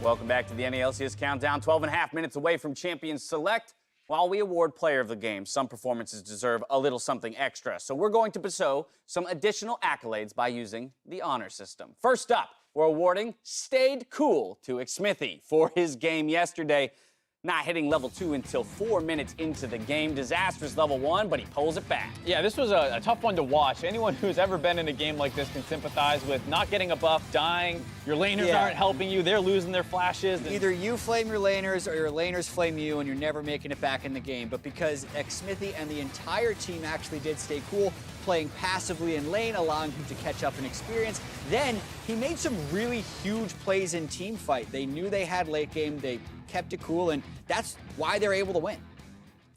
Welcome back to the LCS Countdown. 12.5 minutes away from Champions Select. While we award player of the game, some performances deserve a little something extra. So we're going to bestow some additional accolades by using the honor system. First up, we're awarding Stayed Cool to Xmithy for his game yesterday. Not hitting level 2 until 4 minutes into the game. Disastrous level 1, but he pulls it back. Yeah, this was a tough one to watch. Anyone who's ever been in a game like this can sympathize with not getting a buff, dying, your laners aren't helping you, they're losing their flashes. Either you flame your laners or your laners flame you and you're never making it back in the game. But because Xmithy and the entire team actually did stay cool, playing passively in lane, allowing him to catch up in experience, then he made some really huge plays in team fight. They knew they had late game, they kept it cool, and that's why they're able to win.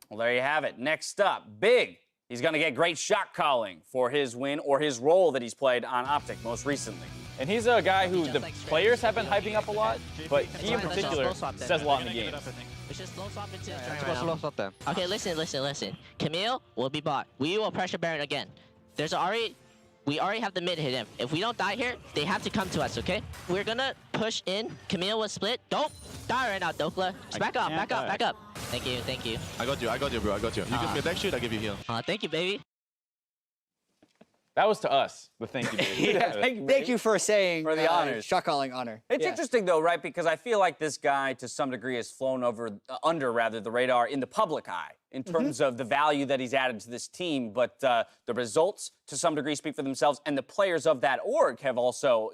Well, there you have it. Next up, Big. He's going to get great shot calling for his win or his role that he's played on Optic most recently. And he's a guy who the players have been hyping up a lot, but he in particular says a lot in the game. Let's just slow swap it Okay, listen. Camille will be bought. We will pressure Baron again. We already have the mid hit him. If we don't die here, they have to come to us, okay? We're gonna push in. Camille will split. Don't die right now, Dokla. Just back up. Thank you. I got you, bro. I got you. You give me a deck shoot, I give you heal. Thank you, baby. That was to us, the thank you, baby. Thank you for saying For the honors. shot calling honor. It's interesting, though, right? Because I feel like this guy, to some degree, has flown under the radar in the public eye in terms of the value that he's added to this team. But the results, to some degree, speak for themselves. And the players of that org have also,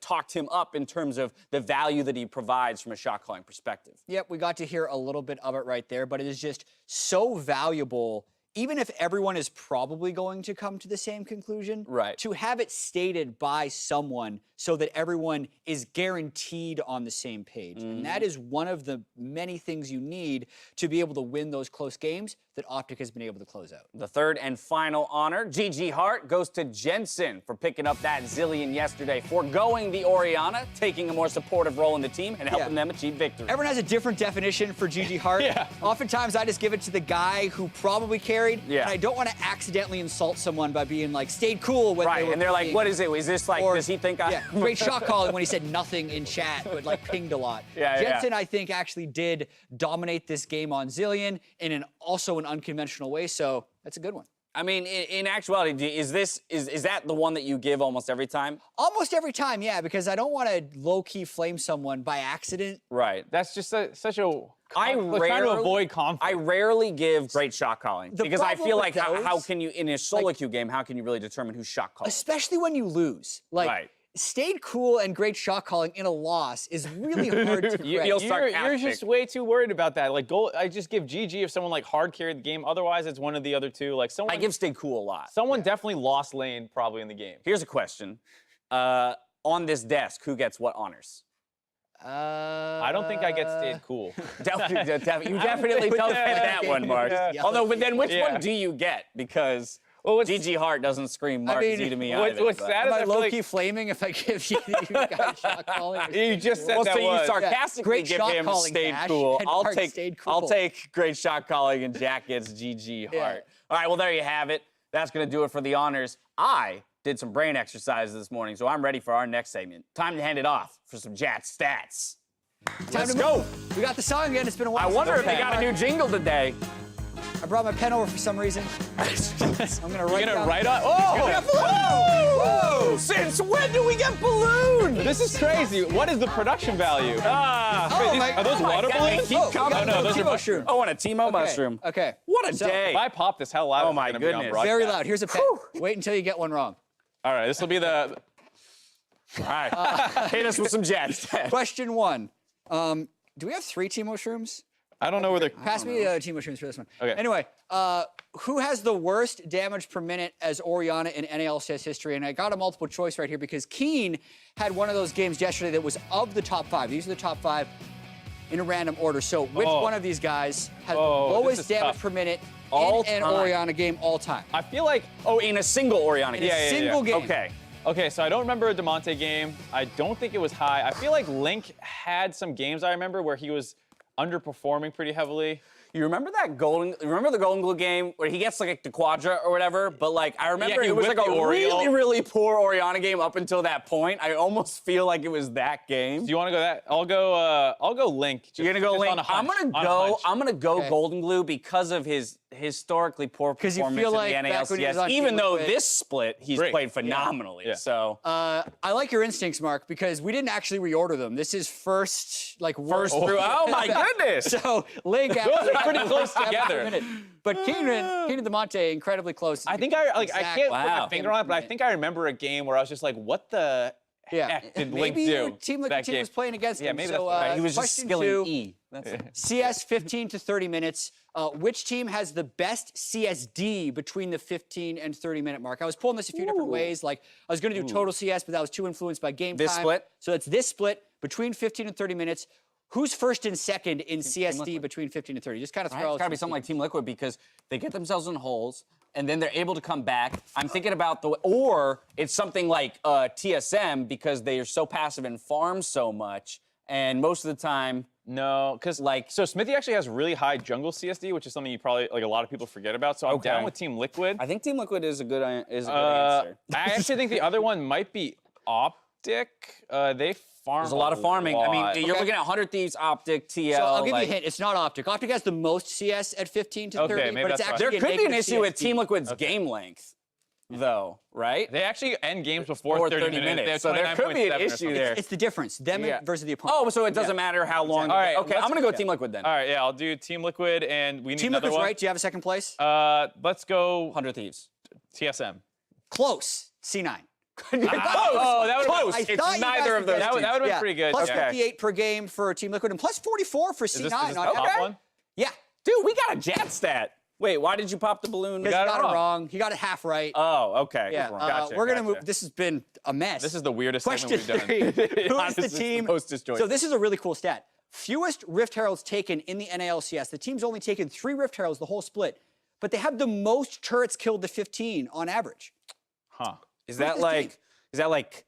talked him up in terms of the value that he provides from a shot calling perspective. Yep, we got to hear a little bit of it right there, but it is just so valuable. Even if everyone is probably going to come to the same conclusion, right, to have it stated by someone so that everyone is guaranteed on the same page. And that is one of the many things you need to be able to win those close games that Optic has been able to close out. The third and final honor, GG Hart, goes to Jensen for picking up that Zillion yesterday, foregoing the Orianna, taking a more supportive role in the team, and helping them achieve victory. Everyone has a different definition for GG Hart. Oftentimes, I just give it to the guy who probably carried, and I don't want to accidentally insult someone by being like, stayed cool when they were and they're like, what is it? Is this like, does he think I... Great shot calling when he said nothing in chat, but like pinged a lot. Jensen, I think, actually did dominate this game on Zillion in also an unconventional way, so that's a good one. I mean, in actuality, is that the one that you give almost every time? Almost every time, yeah, because I don't want to low-key flame someone by accident. Right. That's just such a... Trying to avoid conflict. I rarely give great shot calling because I feel like how can you, in a solo queue game, how can you really determine who's shot calling? Especially when you lose. Like, stayed cool and great shot calling in a loss is really hard to correct. You're just way too worried about that. Like, I just give GG if someone like hard carried the game. Otherwise, it's one of the other two. Like someone. I give stay cool a lot. Someone definitely lost lane probably in the game. Here's a question: on this desk, who gets what honors? I don't think I get stayed cool. You definitely don't get that one, Mark. Although, but then which one do you get? Because GG Hart doesn't scream Mark Z to me either. What's sad is am I low-key flaming if I give you guys shot calling? You just said that so you sarcastically give him stayed cool. I'll take great shot calling, and Jack gets GG Hart. All right, well, there you have it. That's going to do it for the honors. I did some brain exercises this morning, so I'm ready for our next segment. Time to hand it off for some Jat stats. Let's go. We got the song again. It's been a while. I wonder if they got a new jingle today. I brought my pen over for some reason. I'm gonna write. You're gonna write on. Whoa! Since when do we get balloons? This is crazy. What is the production value? Are those water balloons? Keep coming. No, those are mushroom. Oh, and a Timo mushroom. Okay. What a day. If I pop this, how loud? Oh my goodness. Very loud. Here's a pen. Wait until you get one wrong. All right, this will be the. All right. Hit us with some Jets. Question 1. Do we have 3 Timo shrooms? I don't know where they're... Pass me Timo shrooms for this one. Okay. Anyway, who has the worst damage per minute as Orianna in NALCS history? And I got a multiple choice right here because Keen had one of those games yesterday that was of the top 5. These are the top 5 in a random order. So which one of these guys has the lowest damage per minute in an Orianna game all time? I feel like... in a single Orianna game. In a single game. Okay, so I don't remember a DeMonte game. I don't think it was high. I feel like Link had some games I remember where he was underperforming pretty heavily. You remember that remember the Golden Glue game where he gets like the quadra or whatever? But like, I remember it was like a really, really poor Oriana game up until that point. I almost feel like it was that game. Do you want to go that? I'll go Link. You're gonna go Link. I'm gonna go Okay. Golden Glue because of his historically poor you performance feel in like the back when he was NALCS. on Even Team though Liquid- this split, he's Great. played phenomenally. Yeah. So I like your instincts, Mark, because we didn't actually reorder them. This is first through. Oh my goodness! So Link Those are pretty close after together. a minute. But Keenan DeMonte, incredibly close. I think I can't put Wow. my finger on it, but I think I remember a game where I was just like, what the heck did Link Maybe do? your Team Liquid that team game? was playing against Yeah, him. maybe so, that's right. He was just question skilling two, E. That's it. CS 15 to 30 minutes. Which team has the best CSD between the 15 and 30-minute mark? I was pulling this a few different ways. Like, I was going to do total CS, but that was too influenced by game This time. split? So it's this split between 15 and 30 minutes. Who's first and second in CSD Liquid. between 15 and 30? Just kind of Right? throw It's got to be something like Team Liquid because they get themselves in holes and then they're able to come back. I'm thinking about or it's something like TSM because they are so passive and farm so much, and most of the time, No, because so Smithy actually has really high jungle CSD, which is something you probably a lot of people forget about. So I'm Okay. down with Team Liquid. I think Team Liquid is a good answer. I actually think the other one might be Optic. They farm. There's a lot of farming. I lot. mean, you're looking at 100 Thieves, Optic, TL. So I'll give like, you a hint. It's not Optic. Optic has the most CS at 15 to 30, maybe but it's that's fine. actually There a could be an negative issue with CSD. Team Liquid's game length, though, right? They actually end games before Or 30 minutes. They have So there could be an 29.7 or issue something. there. It's the difference, them Yeah. versus the opponent. Oh, so it doesn't matter how long. All right, Okay, I'm gonna go Team Liquid then. All right, yeah, I'll do Team Liquid, and we need Team another Liquid's one. right. Do you have a second place? Let's go 100 Thieves. TSM. Close. C9. Oh, that would Close. I It's thought you neither guys of those. would That would have been Yeah. pretty good. Plus Okay. 58 per game for Team Liquid and plus 44 for Is C9. this the Not top bad. one? Yeah. Dude, we got a Jet stat. Wait, why did you pop the balloon? Because he got it got it wrong. wrong. He got it half right. Oh, okay. yeah. Gotcha, We're going to gotcha. move. This has been a mess. This is the weirdest Question segment we've done. 3. Who is Honestly, the it's the team? most disjointed. So this is a really cool stat. Fewest Rift Heralds taken in the NALCS. The team's only taken 3 Rift Heralds the whole split, but they have the most turrets killed to 15 on average. Huh. Is that this like? team? Is that like?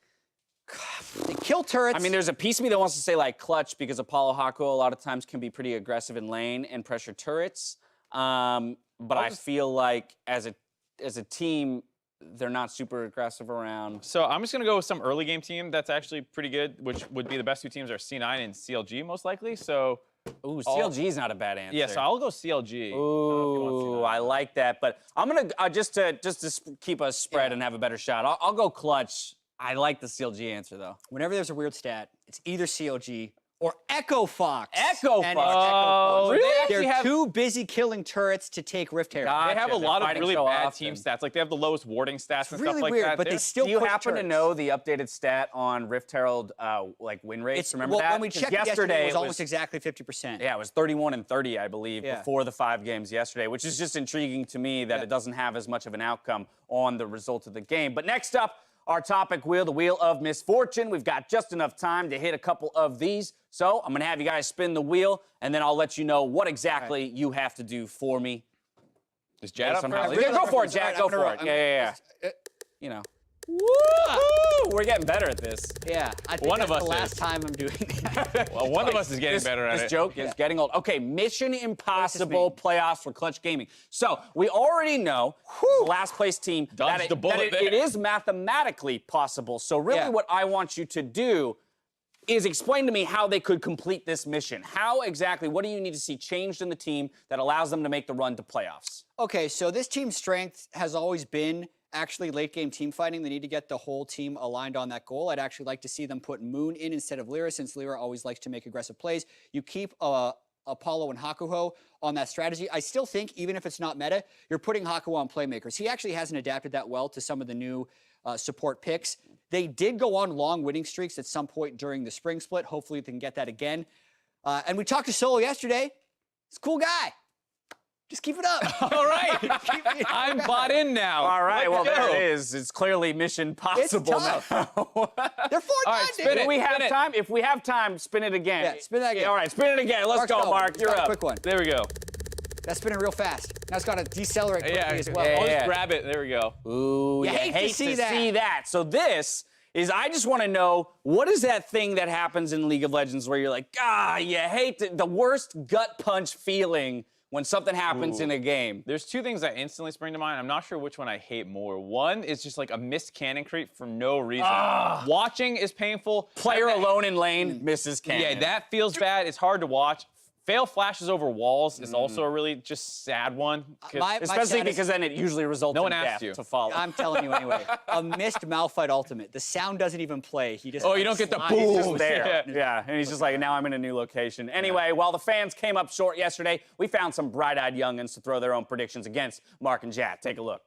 They kill turrets. I mean, there's a piece of me that wants to say like clutch because Apollo Haku a lot of times can be pretty aggressive in lane and pressure turrets. But I feel like as a team, they're not super aggressive around. So I'm just going to go with some early game team that's actually pretty good, which would be the best 2 teams are C9 and CLG most likely. So Ooh, CLG is not a bad answer. yeah, so I'll go CLG. Ooh, I like that. But I'm gonna just to keep us spread and have a better shot. I'll go clutch. I like the CLG answer though. Whenever there's a weird stat, it's either CLG or Echo Fox. Echo And Fox. it's Echo Fox. Really? They They're actually have- too busy killing turrets to take Rift Herald. God. They have a Gotcha, lot they're of fighting really so bad often. team stats. Like they have the lowest warding stats and really stuff like weird, that. but they They're- still Do you push happen to turrets. know the updated stat on Rift Herald like win rates? It's, Remember well, that? when we 'Cause checked yesterday, it was almost exactly 50%. Yeah, it was 31 and 30, I believe, Yeah. before the 5 games yesterday, which is just intriguing to me that it doesn't have as much of an outcome on the result of the game. But next up, our topic wheel, the Wheel of Misfortune. We've got just enough time to hit a couple of these. So I'm going to have you guys spin the wheel, and then I'll let you know what exactly you have to do for me. Is Jad up Somehow. first? Yeah, go for it, All Jack. right, Go I'm gonna for roll. it. Yeah. You know. Woo-hoo! We're getting better at this. Yeah, I think One that's of us the last is. time I'm doing that. Well, one of us is getting better at This it. joke is getting old. Okay, Mission Impossible playoffs for Clutch Gaming. So we already know the last place team Dodged that, the bullet there. it is mathematically possible. So really Yeah. what I want you to do is explain to me how they could complete this mission. How exactly, what do you need to see changed in the team that allows them to make the run to playoffs? Okay, so this team's strength has always been actually late game team fighting. They need to get the whole team aligned on that goal. I'd actually like to see them put Moon in instead of Lyra, since Lyra always likes to make aggressive plays. You keep Apollo and Hakuho on that strategy. I still think, even if it's not meta, you're putting Hakuho on playmakers. He actually hasn't adapted that well to some of the new support picks. They did go on long winning streaks at some point during the spring split. Hopefully they can get that again. And we talked to Solo yesterday. He's a cool guy. Just keep it up. All right. I'm bought in now. All right, well, Let's go. there it is. It's clearly Mission Possible tough. now. They're 4-9, right, dude. spin it. If we have Spin it. time, if we have time, spin it again. Yeah, spin that again. All right, spin it again. Let's Mark's go, going. Mark. Let's You're start a up. quick one. There we go. That's spinning real fast. Now it's got to decelerate quickly Yeah, as well. I'll Yeah. just grab it. There we go. Ooh, You hate to see that. So this is, I just want to know, what is that thing that happens in League of Legends where you're like, you hate the worst gut punch feeling when something happens in a game? There's two things that instantly spring to mind. I'm not sure which one I hate more. One is just like a missed cannon creep for no reason. Watching is painful. Player alone in lane misses cannon. Yeah, that feels bad. It's hard to watch. Fail flashes over walls is also a really just sad one. Especially because then it usually results in death to follow. I'm telling you anyway. A missed Malphite ultimate. The sound doesn't even play. He just you don't get the slides. boom. He's just there. Yeah, and he's just like, now I'm in a new location. Anyway, while the fans came up short yesterday, we found some bright-eyed youngins to throw their own predictions against Mark and Jat. Take a look.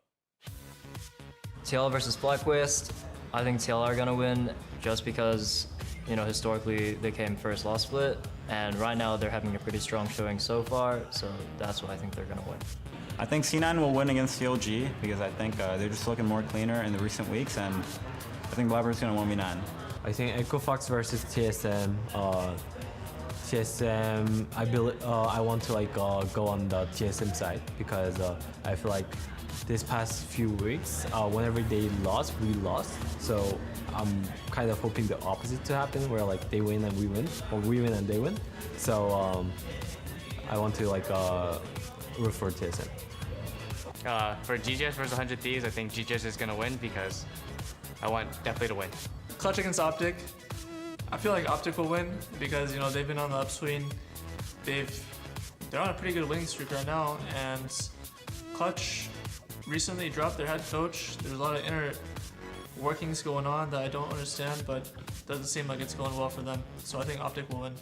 TL versus FlyQuest. I think TL are gonna win just because, you know, historically they came first last split, and right now they're having a pretty strong showing so far, so that's why I think they're gonna win. I think C9 will win against CLG because I think they're just looking more cleaner in the recent weeks, and I think Blabber's gonna 1v9. I think EcoFox versus TSM. TSM, I want to go on the TSM side because I feel like this past few weeks, whenever they lost, we lost. So I'm kind of hoping the opposite to happen, where like they win and we win, or we win and they win. So I want to root for TSM. For GGS versus 100 Thieves, I think GGS is going to win because I want definitely to win. Clutch against Optic. I feel like Optic will win because, you know, they've been on the upswing. They're on a pretty good winning streak right now, and Clutch recently dropped their head coach. There's a lot of inner workings going on that I don't understand, but doesn't seem like it's going well for them. So I think Optic will win.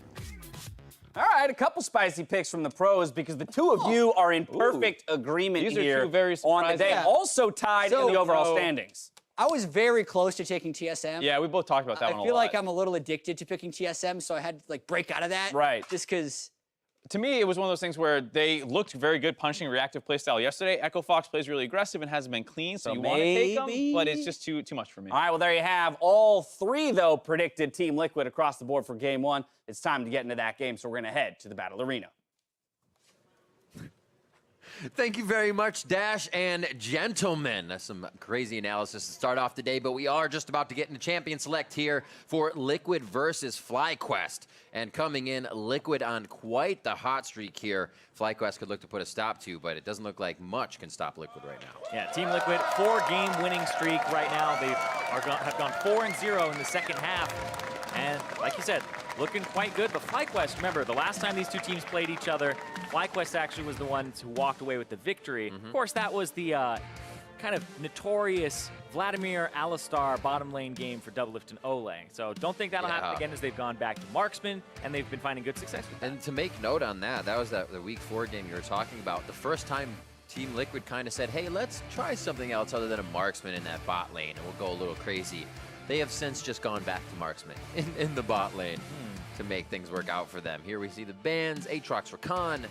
All right, a couple spicy picks from the pros because the two of you are in perfect agreement These are here two very on the day. surprising- Also tied in the overall standings. I was very close to taking TSM. Yeah, we both talked about that one a lot. I feel like I'm a little addicted to picking TSM, so I had to like break out of that. Right. Just because. To me, it was one of those things where they looked very good punching reactive playstyle yesterday. EcoFox plays really aggressive and hasn't been clean, so you want to take them, but it's just too much for me. All right, well, there you have all three, though, predicted Team Liquid across the board for Game 1. It's time to get into that game, so we're going to head to the Battle Arena. Thank you very much, Dash and gentlemen. That's some crazy analysis to start off the day, but we are just about to get into Champion Select here for Liquid versus FlyQuest. And coming in, Liquid on quite the hot streak here. FlyQuest could look to put a stop to, but it doesn't look like much can stop Liquid right now. Yeah, Team Liquid, 4-game winning streak right now. They have gone 4-0 in the second half. And like you said, looking quite good. But FlyQuest, remember, the last time these two teams played each other, FlyQuest actually was the ones who walked away with the victory. Of course, that was the kind of notorious Vladimir Alistar bottom lane game for Doublelift and Olang. So don't think that'll happen again, as they've gone back to marksman, and they've been finding good success with that. And to make note on that, that was the Week 4 game you were talking about. The first time Team Liquid kind of said, hey, let's try something else other than a marksman in that bot lane, and we'll go a little crazy. They have since just gone back to marksman in the bot lane to make things work out for them. Here we see the bans, Aatrox for Khan,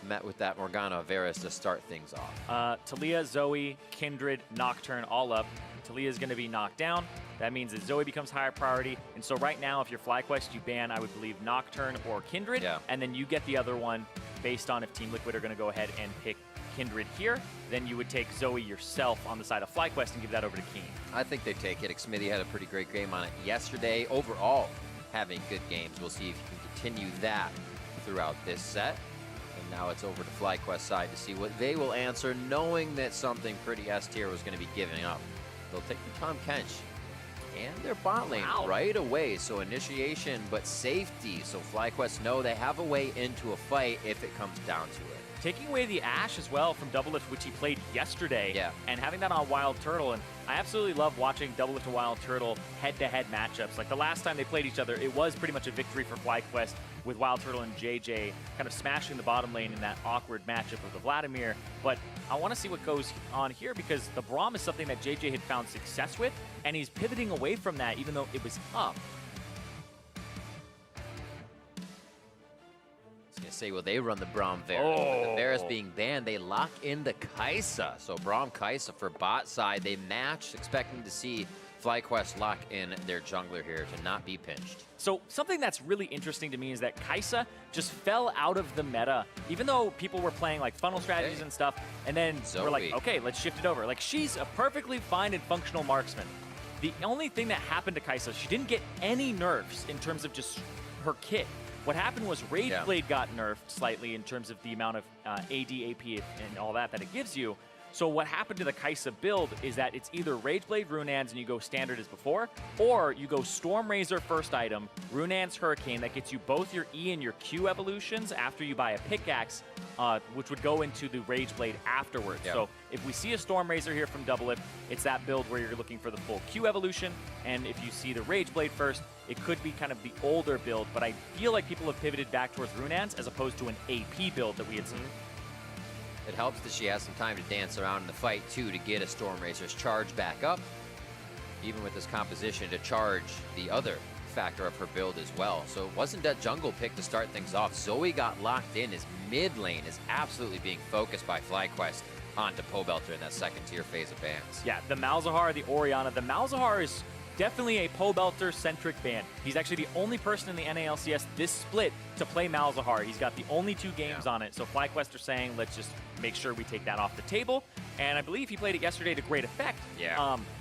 met with that Morgana Varus to start things off. Talia, Zoe, Kindred, Nocturne, all up. Talia's going to be knocked down. That means that Zoe becomes higher priority. And so right now, if you're FlyQuest, you ban, I would believe, Nocturne or Kindred. And then you get the other one based on if Team Liquid are going to go ahead and pick Kindred here. Then you would take Zoe yourself on the side of FlyQuest and give that over to Keen. I think they take it. Xmithy had a pretty great game on it yesterday. Overall, having good games. We'll see if you can continue that throughout this set. And now it's over to FlyQuest side to see what they will answer, knowing that something pretty S tier was going to be giving up. They'll take the Tom Kench and their bot lane right away. So initiation, but safety. So FlyQuest know they have a way into a fight if it comes down to it. Taking away the Ashe as well from Doublelift, which he played yesterday, and having that on Wild Turtle. And I absolutely love watching Doublelift and Wild Turtle head-to-head matchups. Like the last time they played each other, it was pretty much a victory for FlyQuest with Wild Turtle and JJ kind of smashing the bottom lane in that awkward matchup of the Vladimir. But I want to see what goes on here because the Braum is something that JJ had found success with, and he's pivoting away from that even though it was up. Say, well, they run the Braum Varus. With the Varus being banned, they lock in the Kai'Sa. So Braum Kai'Sa for bot side. They match, expecting to see FlyQuest lock in their jungler here to not be pinched. So something that's really interesting to me is that Kai'Sa just fell out of the meta, even though people were playing like funnel strategies and stuff, and then we're like, okay, let's shift it over. Like, she's a perfectly fine and functional marksman. The only thing that happened to Kai'Sa, she didn't get any nerfs in terms of just her kit. What happened was Rage Blade got nerfed slightly in terms of the amount of AD, AP, and all that it gives you. So what happened to the Kai'Sa build is that it's either Rage Blade, Runaan's, and you go standard as before, or you go Storm Razor first item, Runaan's Hurricane, that gets you both your E and your Q evolutions after you buy a pickaxe, which would go into the Rage Blade afterwards. So if we see a Storm Razor here from Doublelift, it's that build where you're looking for the full Q evolution, and if you see the Rage Blade first, it could be kind of the older build, but I feel like people have pivoted back towards Runaan's as opposed to an AP build that we had seen. It helps that she has some time to dance around in the fight, too, to get a Storm Razor's charge back up. Even with this composition, to charge the other factor of her build as well. So it wasn't that jungle pick to start things off. Zoe got locked in as mid lane is absolutely being focused by FlyQuest onto Pobelter in that second tier phase of bans. Yeah, the Malzahar, the Orianna. The Malzahar is definitely a Pobelter-centric ban. He's actually the only person in the NALCS this split to play Malzahar. He's got the only 2 games on it, so FlyQuest are saying, let's just make sure we take that off the table. And I believe he played it yesterday to great effect.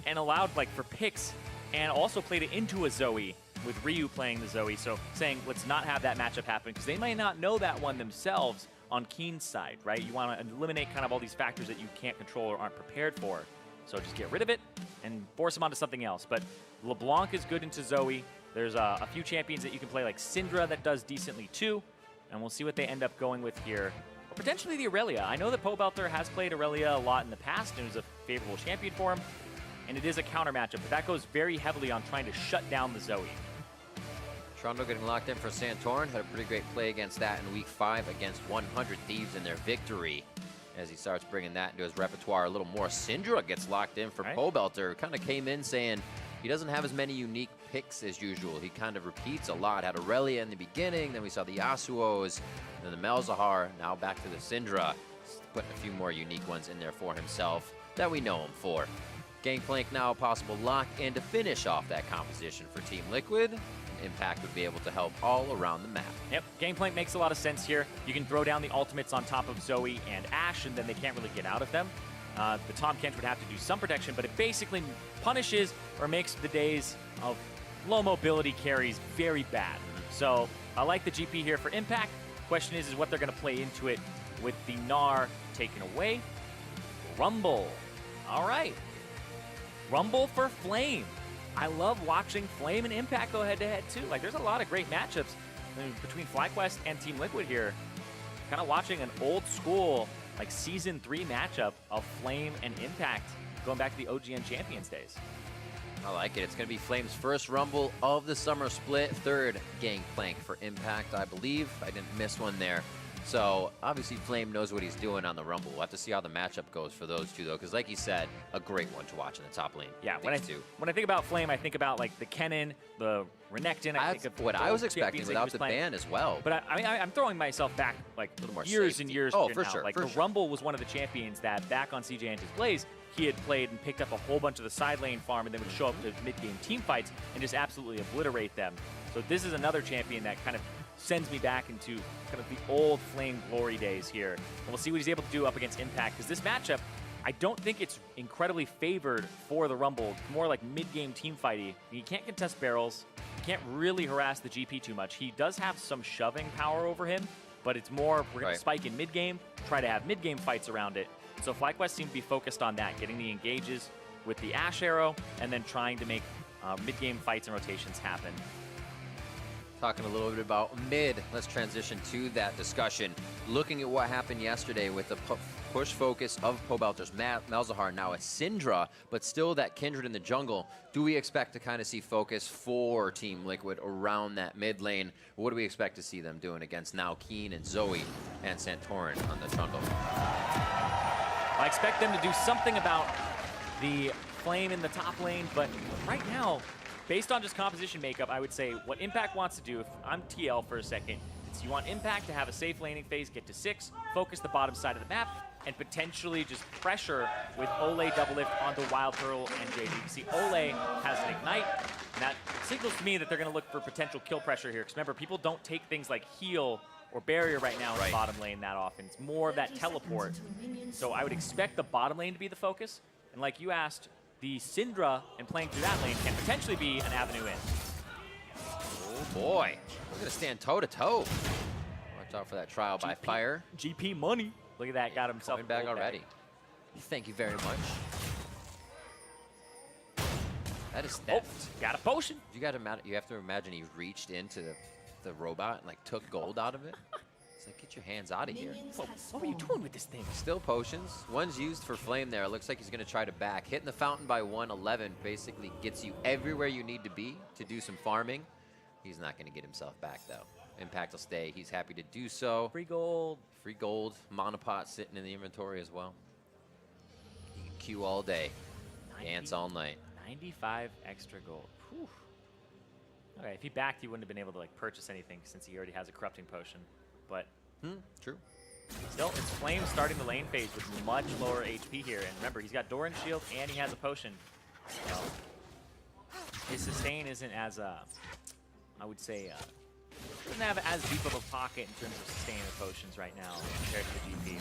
And allowed, like, for picks, and also played it into a Zoe, with Ryu playing the Zoe. So saying, let's not have that matchup happen, because they might not know that one themselves on Keen's side, right? You want to eliminate kind of all these factors that you can't control or aren't prepared for. So just get rid of it and force him onto something else. But LeBlanc is good into Zoe. There's a few champions that you can play, like Syndra, that does decently too. And we'll see what they end up going with here. Or potentially the Aurelia. I know that Pobelter has played Aurelia a lot in the past, and it was a favorable champion for him. And it is a counter matchup, but that goes very heavily on trying to shut down the Zoe. Toronto getting locked in for Santorin. Had a pretty great play against that in week 5 against 100 Thieves in their victory. As he starts bringing that into his repertoire a little more. Syndra gets locked in for Pobelter. Kind of came in saying he doesn't have as many unique picks as usual. He kind of repeats a lot. Had Aurelia in the beginning, then we saw the Yasuos, then the Malzahar, now back to the Syndra. Putting a few more unique ones in there for himself that we know him for. Gangplank now a possible lock-in to finish off that composition for Team Liquid. Impact would be able to help all around the map. Yep, Gangplank makes a lot of sense here. You can throw down the ultimates on top of Zoe and Ashe, and then they can't really get out of them. The Tahm Kench would have to do some protection, but it basically punishes or makes the days of low mobility carries very bad. So I like the GP here for Impact. Question is what they're going to play into it with the Gnar taken away. Rumble. All right. Rumble for Flame. I love watching Flame and Impact go head-to-head, too. Like, there's a lot of great matchups between FlyQuest and Team Liquid here. Kind of watching an old-school, like, Season 3 matchup of Flame and Impact going back to the OGN Champions days. I like it. It's going to be Flame's first Rumble of the summer split. 3rd Gangplank for Impact, I believe. I didn't miss one there. So, obviously, Flame knows what he's doing on the Rumble. We'll have to see how the matchup goes for those two, though, because, like you said, a great one to watch in the top lane. Yeah, when I think about Flame, I think about, like, the Kennen, the Renekton. I think of what I was expecting without the ban as well. But I mean, I'm throwing myself back, like, years and years. Oh, for sure. Like, the Rumble was one of the champions that, back on CJ and his Blaze, he had played and picked up a whole bunch of the side lane farm and then would show up to mid-game team fights and just absolutely obliterate them. So this is another champion that kind of sends me back into kind of the old Flame glory days here. And we'll see what he's able to do up against Impact, because this matchup, I don't think it's incredibly favored for the Rumble. More like mid-game team fighty. He can't contest barrels. He can't really harass the GP too much. He does have some shoving power over him, but it's more, we're going to spike in mid-game, try to have mid-game fights around it. So FlyQuest seem to be focused on that, getting the engages with the Ashe arrow, and then trying to make mid-game fights and rotations happen. Talking a little bit about mid, let's transition to that discussion. Looking at what happened yesterday with the push focus of Pobelter's Malzahar, now a Syndra, but still that Kindred in the jungle. Do we expect to kind of see focus for Team Liquid around that mid lane? What do we expect to see them doing against now Keen and Zoe and Santorin on the jungle? I expect them to do something about the Flame in the top lane, but right now, based on just composition makeup, I would say what Impact wants to do, if I'm TL for a second, is you want Impact to have a safe laning phase, get to 6, focus the bottom side of the map, and potentially just pressure with Ole Doublelift onto Wild Turtle and JD. You see Ole has an Ignite, and that signals to me that they're going to look for potential kill pressure here. Because remember, people don't take things like heal or barrier right now in the bottom lane that often. It's more of that teleport. So I would expect the bottom lane to be the focus. And like you asked, the Syndra and playing through that lane can potentially be an avenue in. Oh boy. We're gonna stand toe-to-toe. Watch out for that trial by fire. GP money. Look at that, got himself Coming back already. Thank you very much. That is theft. Oh, got a potion. You have to imagine he reached into the robot and like took gold out of it. It's like, get your hands out of here. What were you doing with this thing? Still potions. One's used for flame there. It looks like he's gonna try to back. Hitting the fountain by 111 basically gets you everywhere you need to be to do some farming. He's not gonna get himself back though. Impact will stay. He's happy to do so. Free gold. Free gold. Monopot sitting in the inventory as well. You can queue all day. Dance all night. 95 extra gold. Whew. Okay, if he backed, he wouldn't have been able to like purchase anything since he already has a corrupting potion. But true. Still, it's Flame starting the lane phase with much lower HP here. And remember, he's got Doran Shield and he has a potion. So his sustain isn't as, I would say, doesn't have as deep of a pocket in terms of sustain of potions right now compared to the GP.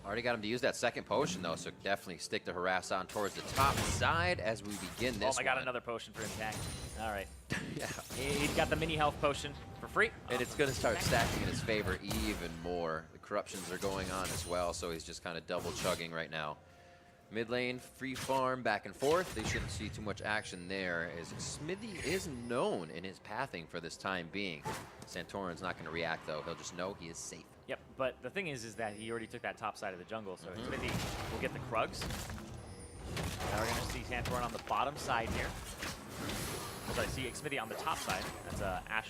Already got him to use that second potion though, so definitely stick the harass on towards the top side as we begin this. Oh, I got another potion for Impact. All right. Yeah. He got the mini health potion for free. And it's going to start stacking in his favor even more. The corruptions are going on as well, so he's just kind of double chugging right now. Mid lane, free farm, back and forth. They shouldn't see too much action there, as Smithy is known in his pathing for this time being. Santorin's not going to react though. He'll just know he is safe. Yep, but the thing is that he already took that top side of the jungle, so Smithy will get the Krugs. Now we're going to see Santorin on the bottom side here. So I see Smithy on the top side. That's a Ash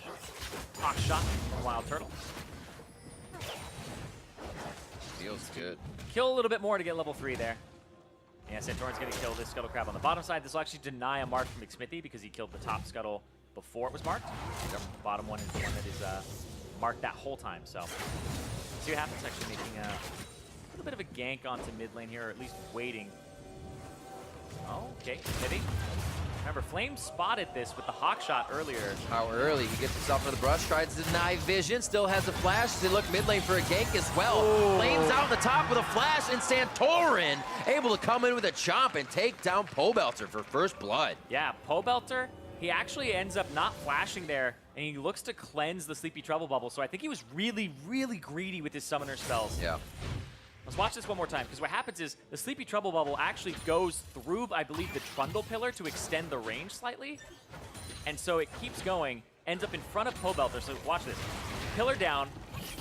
Hawk shot from Wild Turtle. Feels good. Kill a little bit more to get level 3 there. Yeah, Santorin's going to kill this Scuttle Crab on the bottom side. This will actually deny a mark from Smithy because he killed the top Scuttle before it was marked. The bottom one is the one that is marked that whole time. So see what happens. Actually making a little bit of a gank onto mid lane here, or at least waiting. Oh, okay, Smithy. Remember, Flame spotted this with the Hawk shot earlier. How early he gets himself for the brush, tries to deny vision, still has a flash. They look mid lane for a gank as well. Flames out on the top with a flash, and Santorin able to come in with a chomp and take down Pobelter for first blood. Yeah, Pobelter, he actually ends up not flashing there, and he looks to cleanse the Sleepy Trouble Bubble. So I think he was really, really greedy with his summoner spells. Yeah. Let's watch this one more time, because what happens is the Sleepy Trouble Bubble actually goes through, I believe, the Trundle Pillar to extend the range slightly. And so it keeps going, ends up in front of Pobelter. So watch this. Pillar down,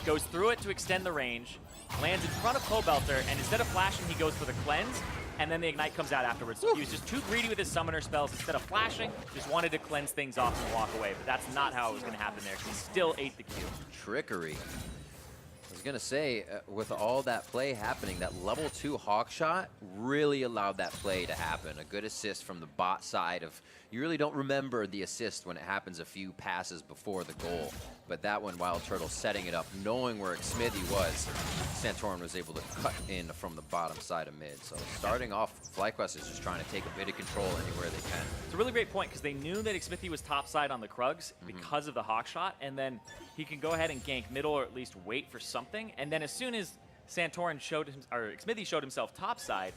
goes through it to extend the range, lands in front of Pobelter, and instead of flashing, he goes for the cleanse, and then the Ignite comes out afterwards. So he was just too greedy with his summoner spells. Instead of flashing, just wanted to cleanse things off and walk away. But that's not how it was going to happen there, because he still ate the Q. Trickery. I was going to say, with all that play happening, that level 2 Hawk shot really allowed that play to happen. A good assist from the bot side of, you really don't remember the assist when it happens a few passes before the goal. But that one, Wild Turtle setting it up, knowing where Smithy was, Santorin was able to cut in from the bottom side of mid. So starting off, FlyQuest is just trying to take a bit of control anywhere they can. It's a really great point, because they knew that Smithy was topside on the Krugs because of the Hawk shot, and then he can go ahead and gank middle, or at least wait for something. And then as soon as Santorin showed him, or Smithy showed himself topside,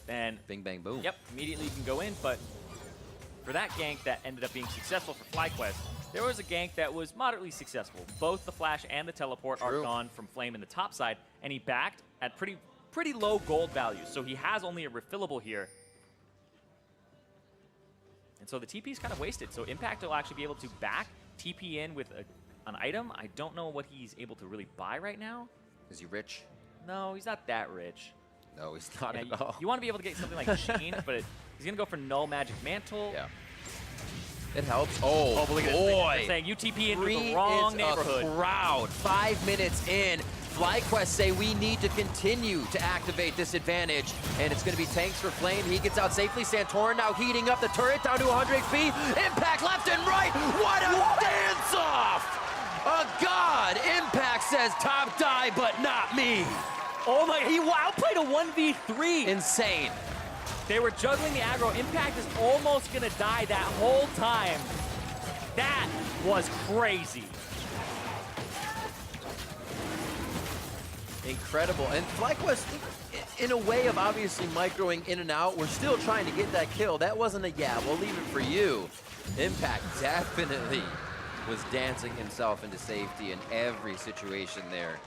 then bing bang boom. Yep, immediately you can go in. But for that gank that ended up being successful for FlyQuest, there was a gank that was moderately successful. Both the flash and the teleport are gone from Flame in the top side, and he backed at pretty low gold values. So he has only a refillable here. And so the TP is kind of wasted. So Impact will actually be able to back TP in with an item. I don't know what he's able to really buy right now. Is he rich? No, he's not that rich. No, he's not at all. You want to be able to get something like Chain, but he's going to go for Null Magic Mantle. Yeah. It helps. Oh, but look at boy. They're saying you TP into the wrong neighborhood. Crowd. 5 minutes in. FlyQuest say we need to continue to activate this advantage, and it's going to be tanks for Flame. He gets out safely. Santorin now heating up the turret down to 100 HP. Impact left and right. What a dance-off! A god. Impact says top die, but not me. Oh my, he outplayed a 1v3. Insane. They were juggling the aggro. Impact is almost going to die that whole time. That was crazy. Incredible. And FlyQuest, in a way of obviously microing in and out, we're still trying to get that kill. That wasn't a yeah, we'll leave it for you. Impact definitely was dancing himself into safety in every situation there.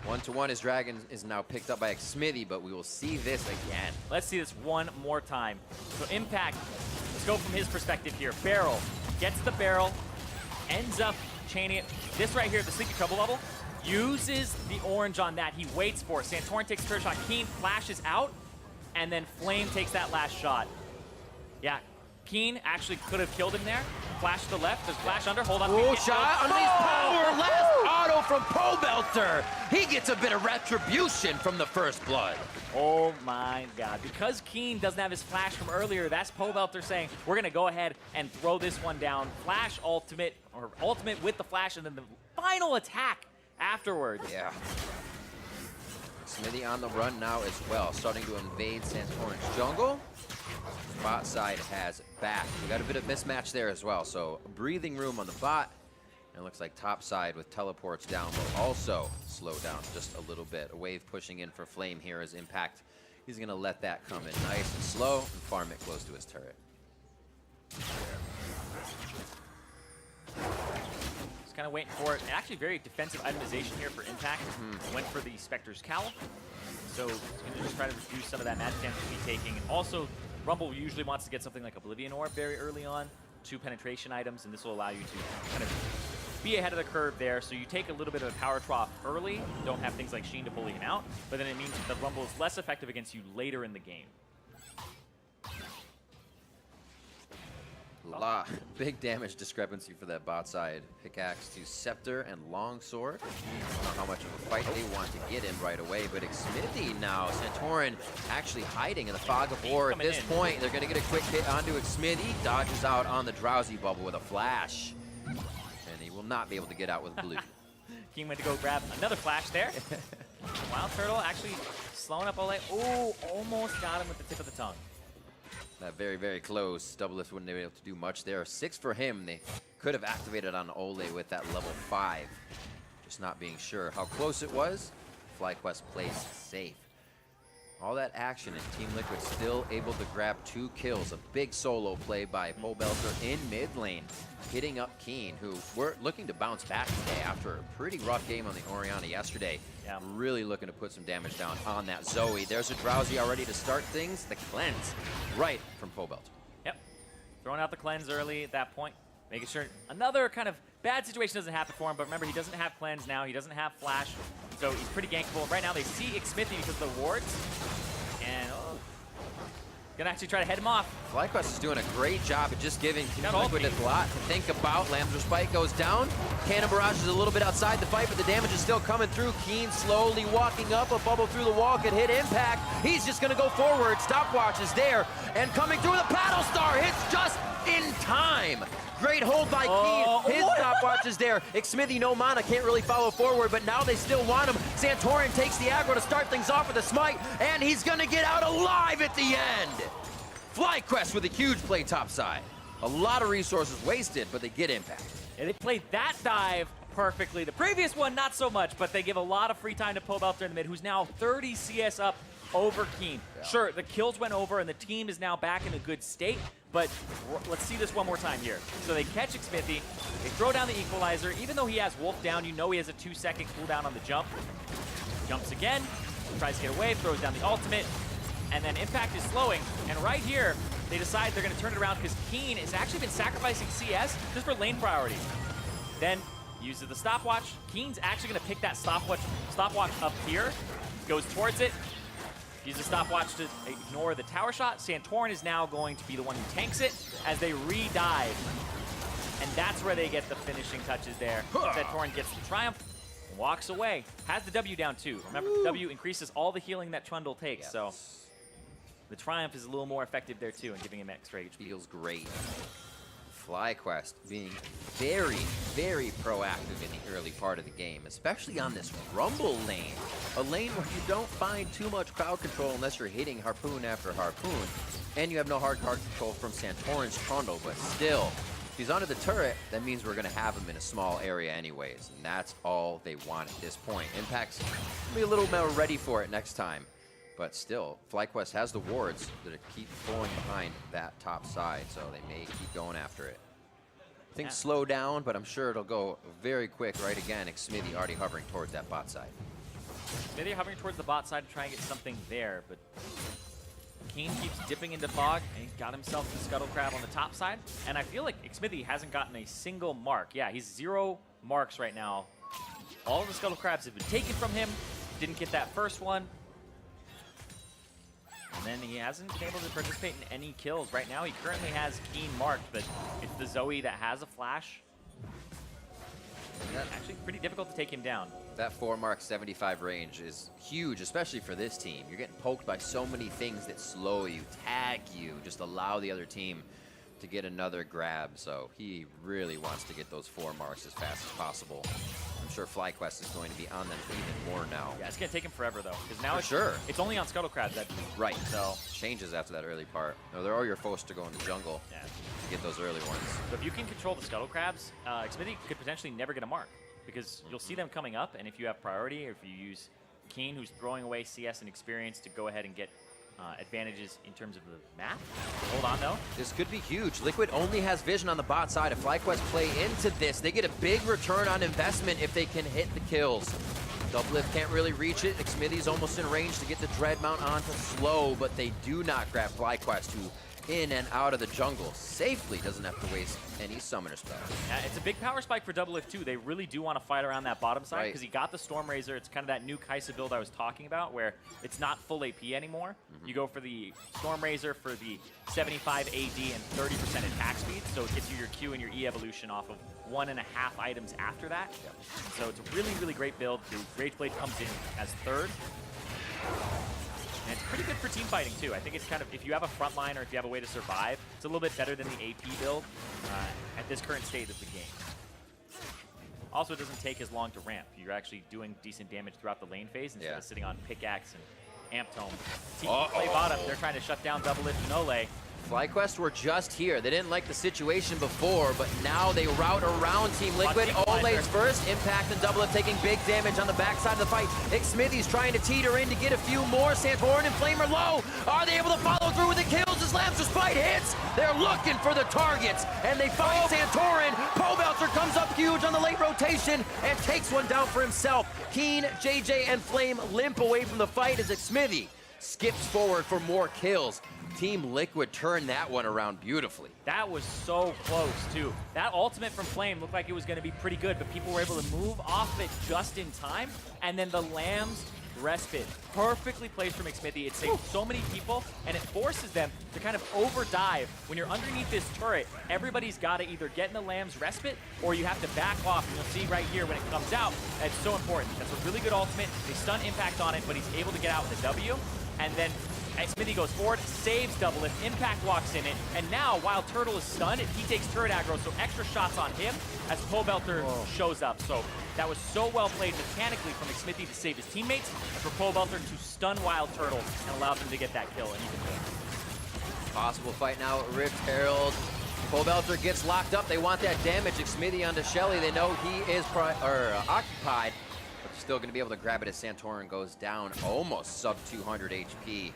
1-to-1 as Dragon is now picked up by Xmithy, but we will see this again. Let's see this one more time. So Impact, let's go from his perspective here. Barrel, gets the barrel, ends up chaining it. This right here, the Sleepy Trouble level, uses the orange on that. He waits for it. Santorin takes a fair shot. Keen flashes out, and then Flame takes that last shot. Yeah, Keen actually could have killed him there. Flash to the left, there's flash under, hold on. Oh, shot, underneath power, last auto from Pobelter. He gets a bit of retribution from the first blood. Oh my God, because Keen doesn't have his flash from earlier, that's Pobelter saying, we're gonna go ahead and throw this one down. Flash ultimate, or ultimate with the flash, and then the final attack afterwards. Yeah. Xmithy on the run now as well, starting to invade Santorin's jungle. Bot side has back. We got a bit of mismatch there as well, so breathing room on the bot. And it looks like top side with teleports down will also slow down just a little bit. A wave pushing in for Flame here as Impact. He's gonna let that come in nice and slow and farm it close to his turret. Just kind of waiting for it. And actually very defensive itemization here for Impact. Went for the Spectre's Cowl. So he's gonna just try to reduce some of that magic damage he's taking. And also, Rumble usually wants to get something like Oblivion Orb very early on, 2 penetration items, and this will allow you to kind of be ahead of the curve there. So you take a little bit of a power trough early, don't have things like Sheen to bully him out, but then it means that Rumble is less effective against you later in the game. Big damage discrepancy for that bot side. Pickaxe to Scepter and Longsword. I don't know how much of a fight they want to get in right away, but Xmithy now. Santorin actually hiding in the fog of war at this point. They're going to get a quick hit onto Xmithy. Dodges out on the Drowsy Bubble with a flash. And he will not be able to get out with blue. King went to go grab another flash there. Wild Turtle actually slowing up Ole. Oh, almost got him with the tip of the tongue. That very, very close. Doublelift wouldn't be able to do much there. 6 for him. They could have activated on Ole with that level 5. Just not being sure how close it was. FlyQuest plays safe. All that action and Team Liquid still able to grab 2 kills. A big solo play by Pobelter in mid lane, hitting up Keen, who were looking to bounce back today after a pretty rough game on the Orianna yesterday. Yeah. Really looking to put some damage down on that Zoe. There's a Drowsy already to start things. The cleanse right from Pobelter. Yep. Throwing out the cleanse early at that point. Making sure another kind of bad situation doesn't happen for him. But remember, he doesn't have cleanse now. He doesn't have flash. So he's pretty gankable. Right now, they see Xmithy because of the wards. And, gonna actually try to head him off. FlyQuest is doing a great job at just giving Team Liquid a lot to think about. Lamb's Spike goes down. Cannon Barrage is a little bit outside the fight, but the damage is still coming through. Keen slowly walking up. A bubble through the wall could hit Impact. He's just gonna go forward. Stopwatch is there. And coming through the Paddle Star hits just in time. Great hold by Keen. His stopwatch is there. Xmithy, no mana, can't really follow forward, but now they still want him. Santorin takes the aggro to start things off with a smite, and he's gonna get out alive at the end. FlyQuest with a huge play topside. A lot of resources wasted, but they get Impact. And they played that dive perfectly. The previous one, not so much, but they give a lot of free time to Pobelter in the mid, who's now 30 CS up over Keen. Yeah. Sure, the kills went over, and the team is now back in a good state, but let's see this one more time here. So they catch Xmithy, they throw down the equalizer. Even though he has Wolf down, you know he has a 2-second cooldown on the jump. Jumps again, tries to get away, throws down the ultimate, and then Impact is slowing. And right here, they decide they're going to turn it around because Keen has actually been sacrificing CS just for lane priority. Then uses the stopwatch. Keen's actually going to pick that stopwatch up here, goes towards it, uses the stopwatch to ignore the tower shot. Santorin is now going to be the one who tanks it as they re-dive. And that's where they get the finishing touches there. Santorin gets the triumph, walks away. Has the W down too. Remember, the W increases all the healing that Trundle takes, so the triumph is a little more effective there too and giving him extra HP. Feels great. FlyQuest being very, very proactive in the early part of the game, especially on this Rumble lane. A lane where you don't find too much crowd control unless you're hitting Harpoon after Harpoon, and you have no hard card control from Santorin's Trundle, but still, if he's under the turret, that means we're going to have him in a small area anyways, and that's all they want at this point. Impact's going to be a little more ready for it next time. But still, FlyQuest has the wards that keep pulling behind that top side, so they may keep going after it. Things slow down, but I'm sure it'll go very quick right again. Xmithy already hovering towards that bot side. Maybe hovering towards the bot side to try and get something there, but Keen keeps dipping into fog, and he's got himself the Scuttle Crab on the top side. And I feel like Xmithy hasn't gotten a single mark. Yeah, he's 0 marks right now. All of the Scuttle Crabs have been taken from him. Didn't get that first one. And then he hasn't been able to participate in any kills. Right now, he currently has Keen marked, but it's the Zoe that has a flash. That's actually pretty difficult to take him down. That 4 mark 75 range is huge, especially for this team. You're getting poked by so many things that slow you, tag you, just allow the other team to get another grab. So he really wants to get those 4 marks as fast as possible. I'm sure FlyQuest is going to be on them even more now. Yeah, it's going to take him forever, though, because now it's only on Scuttle Crabs that right. So changes after that early part. No, they're all your forced to go in the jungle to get those early ones. So if you can control the Scuttle Crabs, Xmithy could potentially never get a mark, because you'll see them coming up, and if you have priority, or if you use Keen, who's throwing away CS and experience to go ahead and get advantages in terms of the map. Hold on, though. This could be huge. Liquid only has vision on the bot side. If FlyQuest play into this, they get a big return on investment if they can hit the kills. Doublelift can't really reach it. Xmithy's almost in range to get the Dread Mount onto slow, but they do not grab FlyQuest, who in and out of the jungle safely, doesn't have to waste any summoner spells. Yeah, it's a big power spike for Doublelift too. They really do want to fight around that bottom side because he got the Storm Razor. It's kind of that new Kaisa build I was talking about where it's not full AP anymore. You go for the Storm Razor for the 75 AD and 30% attack speed, so it gets you your Q and your E evolution off of 1.5 items after that. So it's a really, really great build. The Rageblade comes in as third. And it's pretty good for team fighting, too. I think it's kind of, if you have a front line or if you have a way to survive, it's a little bit better than the AP build at this current state of the game. Also, it doesn't take as long to ramp. You're actually doing decent damage throughout the lane phase instead of sitting on Pickaxe and Amp Tome. Team play bottom. They're trying to shut down Doublelift and Ole. FlyQuest were just here. They didn't like the situation before, but now they route around Team Liquid. Ole's first, Impact and Doublelift taking big damage on the backside of the fight. Xmithy's trying to teeter in to get a few more. Santorin and Flame are low. Are they able to follow through with the kills as Lamster's fight hits? They're looking for the targets, and they find Santorin. Pobelter comes up huge on the late rotation and takes one down for himself. Keen, JJ, and Flame limp away from the fight as Xmithy skips forward for more kills. Team Liquid turned that one around beautifully. That was so close, too. That ultimate from Flame looked like it was going to be pretty good, but people were able to move off it just in time. And then the Lamb's Respite, perfectly placed from Xmithy. It saved so many people, and it forces them to kind of overdive. When you're underneath this turret, everybody's got to either get in the Lamb's Respite, or you have to back off. And you'll see right here when it comes out, that's so important. That's a really good ultimate. They stun Impact on it, but he's able to get out with a W. And then Xmithy goes forward, saves Doublelift, Impact walks in it, and now, while Turtle is stunned, he takes turret aggro, so extra shots on him as Pobelter shows up. So that was so well played mechanically from Xmithy to save his teammates, and for Pobelter to stun Wild Turtle and allow them to get that kill, and he can win. Possible fight now at Rift Herald. Pobelter gets locked up. They want that damage. Xmithy onto Shelly. They know he is occupied, but they're still going to be able to grab it as Santorin goes down, almost sub 200 HP.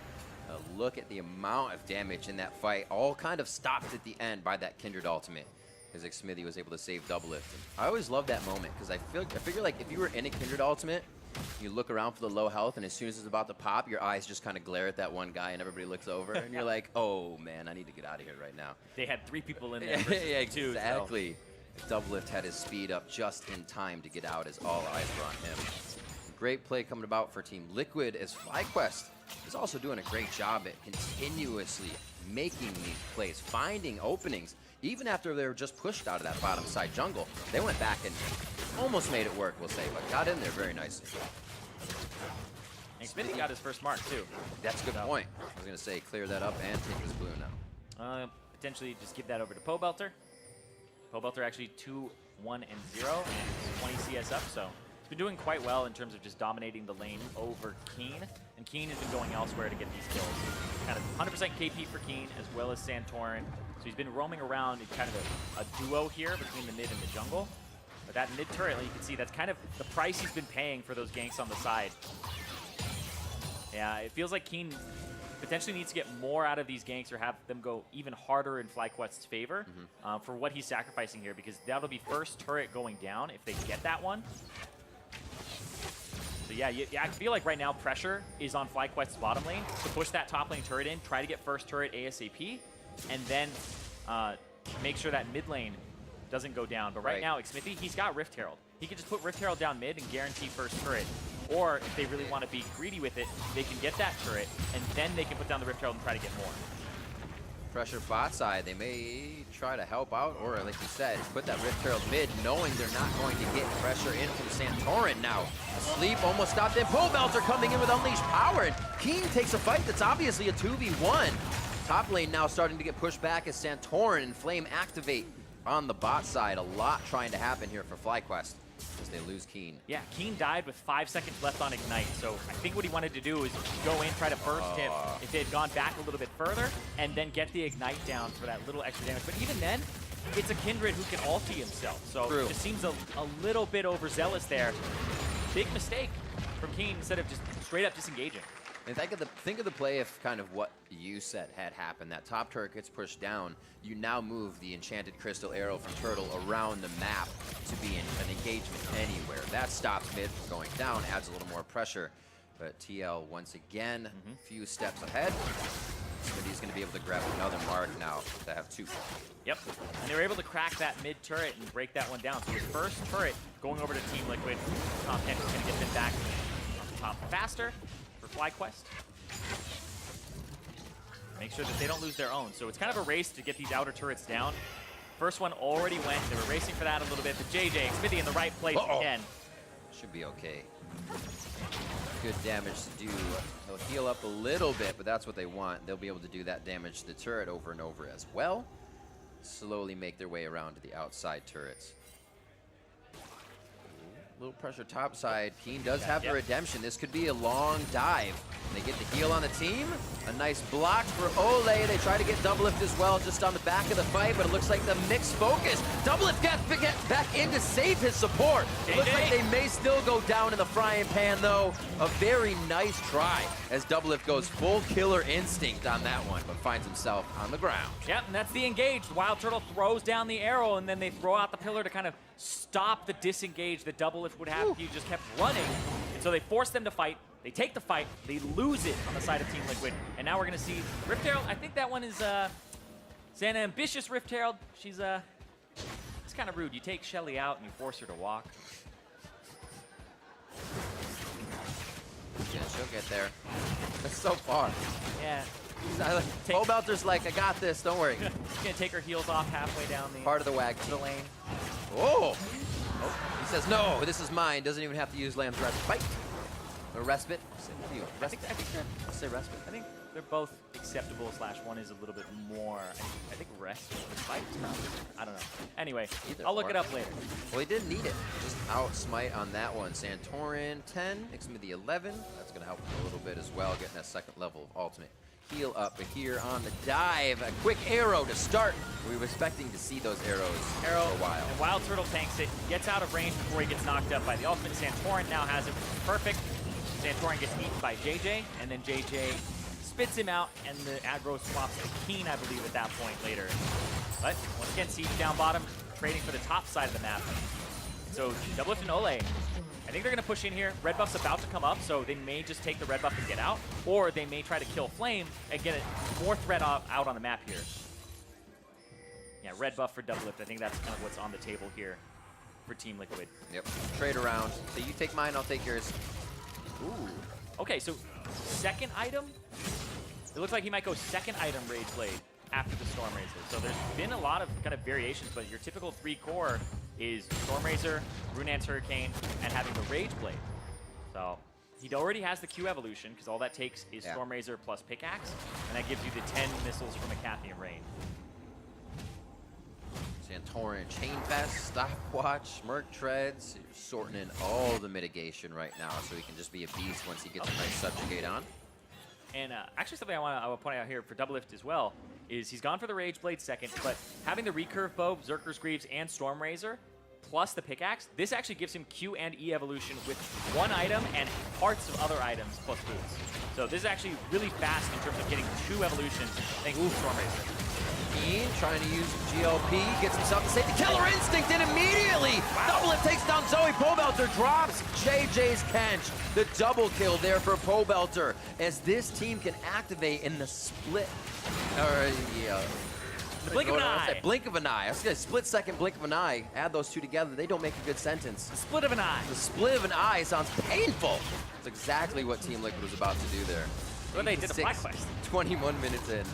Look at the amount of damage in that fight. All kind of stopped at the end by that Kindred ultimate, because Xmithy was able to save Doublelift. I always love that moment, because I figure like if you were in a Kindred ultimate, you look around for the low health, and as soon as it's about to pop, your eyes just kind of glare at that one guy, and everybody looks over, and you're like, oh man, I need to get out of here right now. They had 3 people in there. Yeah, exactly. So. Doublelift had his speed up just in time to get out, as all eyes were on him. Great play coming about for Team Liquid, as FlyQuest is also doing a great job at continuously making these plays, finding openings. Even after they were just pushed out of that bottom side jungle, they went back and almost made it work, we'll say, but got in there very nicely. And Xmithy got his first mark, too. That's a good point. I was going to say, clear that up and take this blue now. Potentially just give that over to Pobelter. Pobelter actually 2-1-0 and 20 CS up, so been doing quite well in terms of just dominating the lane over Keen, and Keen has been going elsewhere to get these kills. Kind of 100% KP for Keen as well as Santorin, so he's been roaming around in kind of a duo here between the mid and the jungle. But that mid turret, you can see that's kind of the price he's been paying for those ganks on the side. Yeah, it feels like Keen potentially needs to get more out of these ganks or have them go even harder in FlyQuest's favor for what he's sacrificing here, because that'll be first turret going down if they get that one. So yeah, I feel like right now pressure is on FlyQuest's bottom lane to push that top lane turret in, try to get first turret ASAP, and then make sure that mid lane doesn't go down. But right now, Xmithy, he's got Rift Herald. He can just put Rift Herald down mid and guarantee first turret. Or if they really want to be greedy with it, they can get that turret, and then they can put down the Rift Herald and try to get more. Pressure bot side. They may try to help out, or like you said, put that Rift Herald mid, knowing they're not going to get pressure in from Santorin now. Sleep almost stopped in. Pole Belter coming in with Unleashed Power, and Keen takes a fight that's obviously a 2v1. Top lane now starting to get pushed back as Santorin and Flame activate on the bot side. A lot trying to happen here for FlyQuest as they lose Keen. Yeah, Keen died with 5 seconds left on Ignite, so I think what he wanted to do is go in, try to burst him if they had gone back a little bit further, and then get the Ignite down for that little extra damage. But even then, it's a Kindred who can ulti himself, so it just seems a little bit overzealous there. Big mistake from Keen instead of just straight up disengaging. And think of the play if kind of what you said had happened. That top turret gets pushed down. You now move the Enchanted Crystal Arrow from Turtle around the map to be an engagement anywhere. That stops mid from going down, adds a little more pressure. But TL once again, a few steps ahead. He's going to be able to grab another mark now to have 2. Yep, and they were able to crack that mid turret and break that one down. So his first turret going over to Team Liquid, Top 10 is going to get them back on top faster. FlyQuest. Make sure that they don't lose their own. So it's kind of a race to get these outer turrets down. First one already went. They were racing for that a little bit, but JJ, Xmithy in the right place again. Should be okay. Good damage to do. They'll heal up a little bit, but that's what they want. They'll be able to do that damage to the turret over and over as well. Slowly make their way around to the outside turrets. Little pressure top side. Keen does have the redemption. This could be a long dive. They get the heal on the team. A nice block for Ole. They try to get Doublelift as well, just on the back of the fight, but it looks like the mixed focus. Doublelift gets back in to save his support. It looks like they may still go down in the frying pan, though. A very nice try as Doublelift goes full killer instinct on that one, but finds himself on the ground. Yep, and that's the engage. Wild Turtle throws down the arrow, and then they throw out the pillar to kind of stop the disengage that Doublelift would have if he just kept running. And so they force them to fight. They take the fight. They lose it on the side of Team Liquid. And now we're going to see Rift Herald. I think that one is an ambitious Rift Herald. She's it's kind of rude. You take Shelly out and you force her to walk. Yeah, she'll get there. That's so far. Yeah. Pole Belter's like, I got this, don't worry. She's going to take her heels off halfway down the part of the wag the lane. Oh! He says, no, this is mine. Doesn't even have to use Lamb's Respite. Or Respite. I think I'll say Respite. I think they're both acceptable, / one is a little bit more, I think Respite? I don't know. Anyway, I'll look it up later. Well, he didn't need it. Just out smite on that one. Santorin 10, Xmithy 11. That's going to help him a little bit as well, getting that second level of ultimate heal up. But here on the dive, a quick arrow to start. We were expecting to see those arrows for a while. And Wild Turtle tanks it, gets out of range before he gets knocked up by the ultimate. Santorin now has it, which is perfect. Santorin gets eaten by JJ, and then JJ spits him out, and the aggro swaps to Keen, I believe, at that point later. But once again, Siege down bottom, trading for the top side of the map. So Doublelift and Ole, I think they're going to push in here. Red buff's about to come up, so they may just take the red buff and get out, or they may try to kill Flame and get more threat out on the map here. Yeah, red buff for Doublelift. I think that's kind of what's on the table here for Team Liquid. Yep. Trade around. So you take mine, I'll take yours. Ooh. Okay, so second item? It looks like he might go second item Rage Blade after the Stormrazor. So there's been a lot of kind of variations, but your typical 3 core is Stormrazor, Runeance Hurricane, and having the Rage Blade. So he already has the Q evolution, because all that takes is Stormrazor plus Pickaxe, and that gives you the 10 missiles from Acathian Rain. Santorin, Chain Vest, Stopwatch, Merc Treads, sorting in all the mitigation right now so he can just be a beast once he gets a nice Subjugate on. And actually something I want to point out here for Doublelift as well is he's gone for the Rage Blade second, but having the Recurve Bow, Berserker's Greaves, and Stormrazor plus the pickaxe, this actually gives him Q and E evolution with one item and parts of other items plus boots. So this is actually really fast in terms of getting 2 evolutions thanks to Stormracer. Keen trying to use GLP, gets himself to safety. Killer Instinct in immediately! Double it takes down Zoe. Pobelter drops JJ's Kench. The double kill there for Pobelter as this team can activate in the split. The blink of an eye. Blink of an eye. I was gonna split second blink of an eye. Add those two together, they don't make a good sentence. The split of an eye. The split of an eye sounds painful. That's exactly what Team Liquid was about to do there. What they did to FlyQuest. 21 minutes in.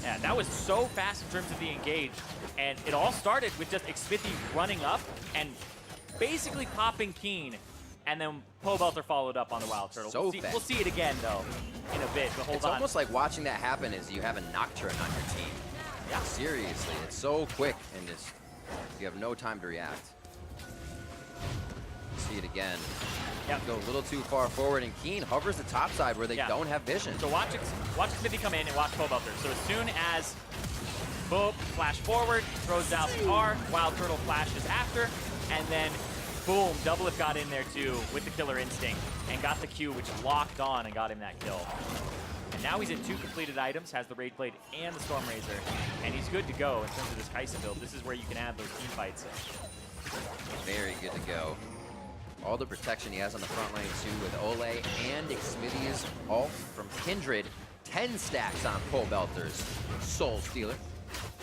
Yeah, that was so fast in terms of the engage. And it all started with just Xmithy running up and basically popping Keen. And then Pobelter followed up on the Wild Turtle. So We'll fast. see it again, though, in a bit, but hold It's on. almost like watching that happen is you have a Nocturne on your team. Yeah. Seriously, it's so quick and just, you have no time to react. See it again. Yep. Go a little too far forward, and Keen hovers the top side where they don't have vision. So watch Xmithy come in and watch Pobelter. So as soon as boom, flash forward, throws down the R, Wild Turtle flashes after, and then boom, Doublelift got in there too with the Killer Instinct and got the Q, which locked on and got him that kill. And now he's at 2 completed items, has the Raid Blade and the Stormrazor, and he's good to go in terms of this Kaisa build. This is where you can add those team fights. Very good to go. All the protection he has on the front lane too with Ole and Xmithy's ult from Kindred. 10 stacks on Pobelter's Soul Stealer.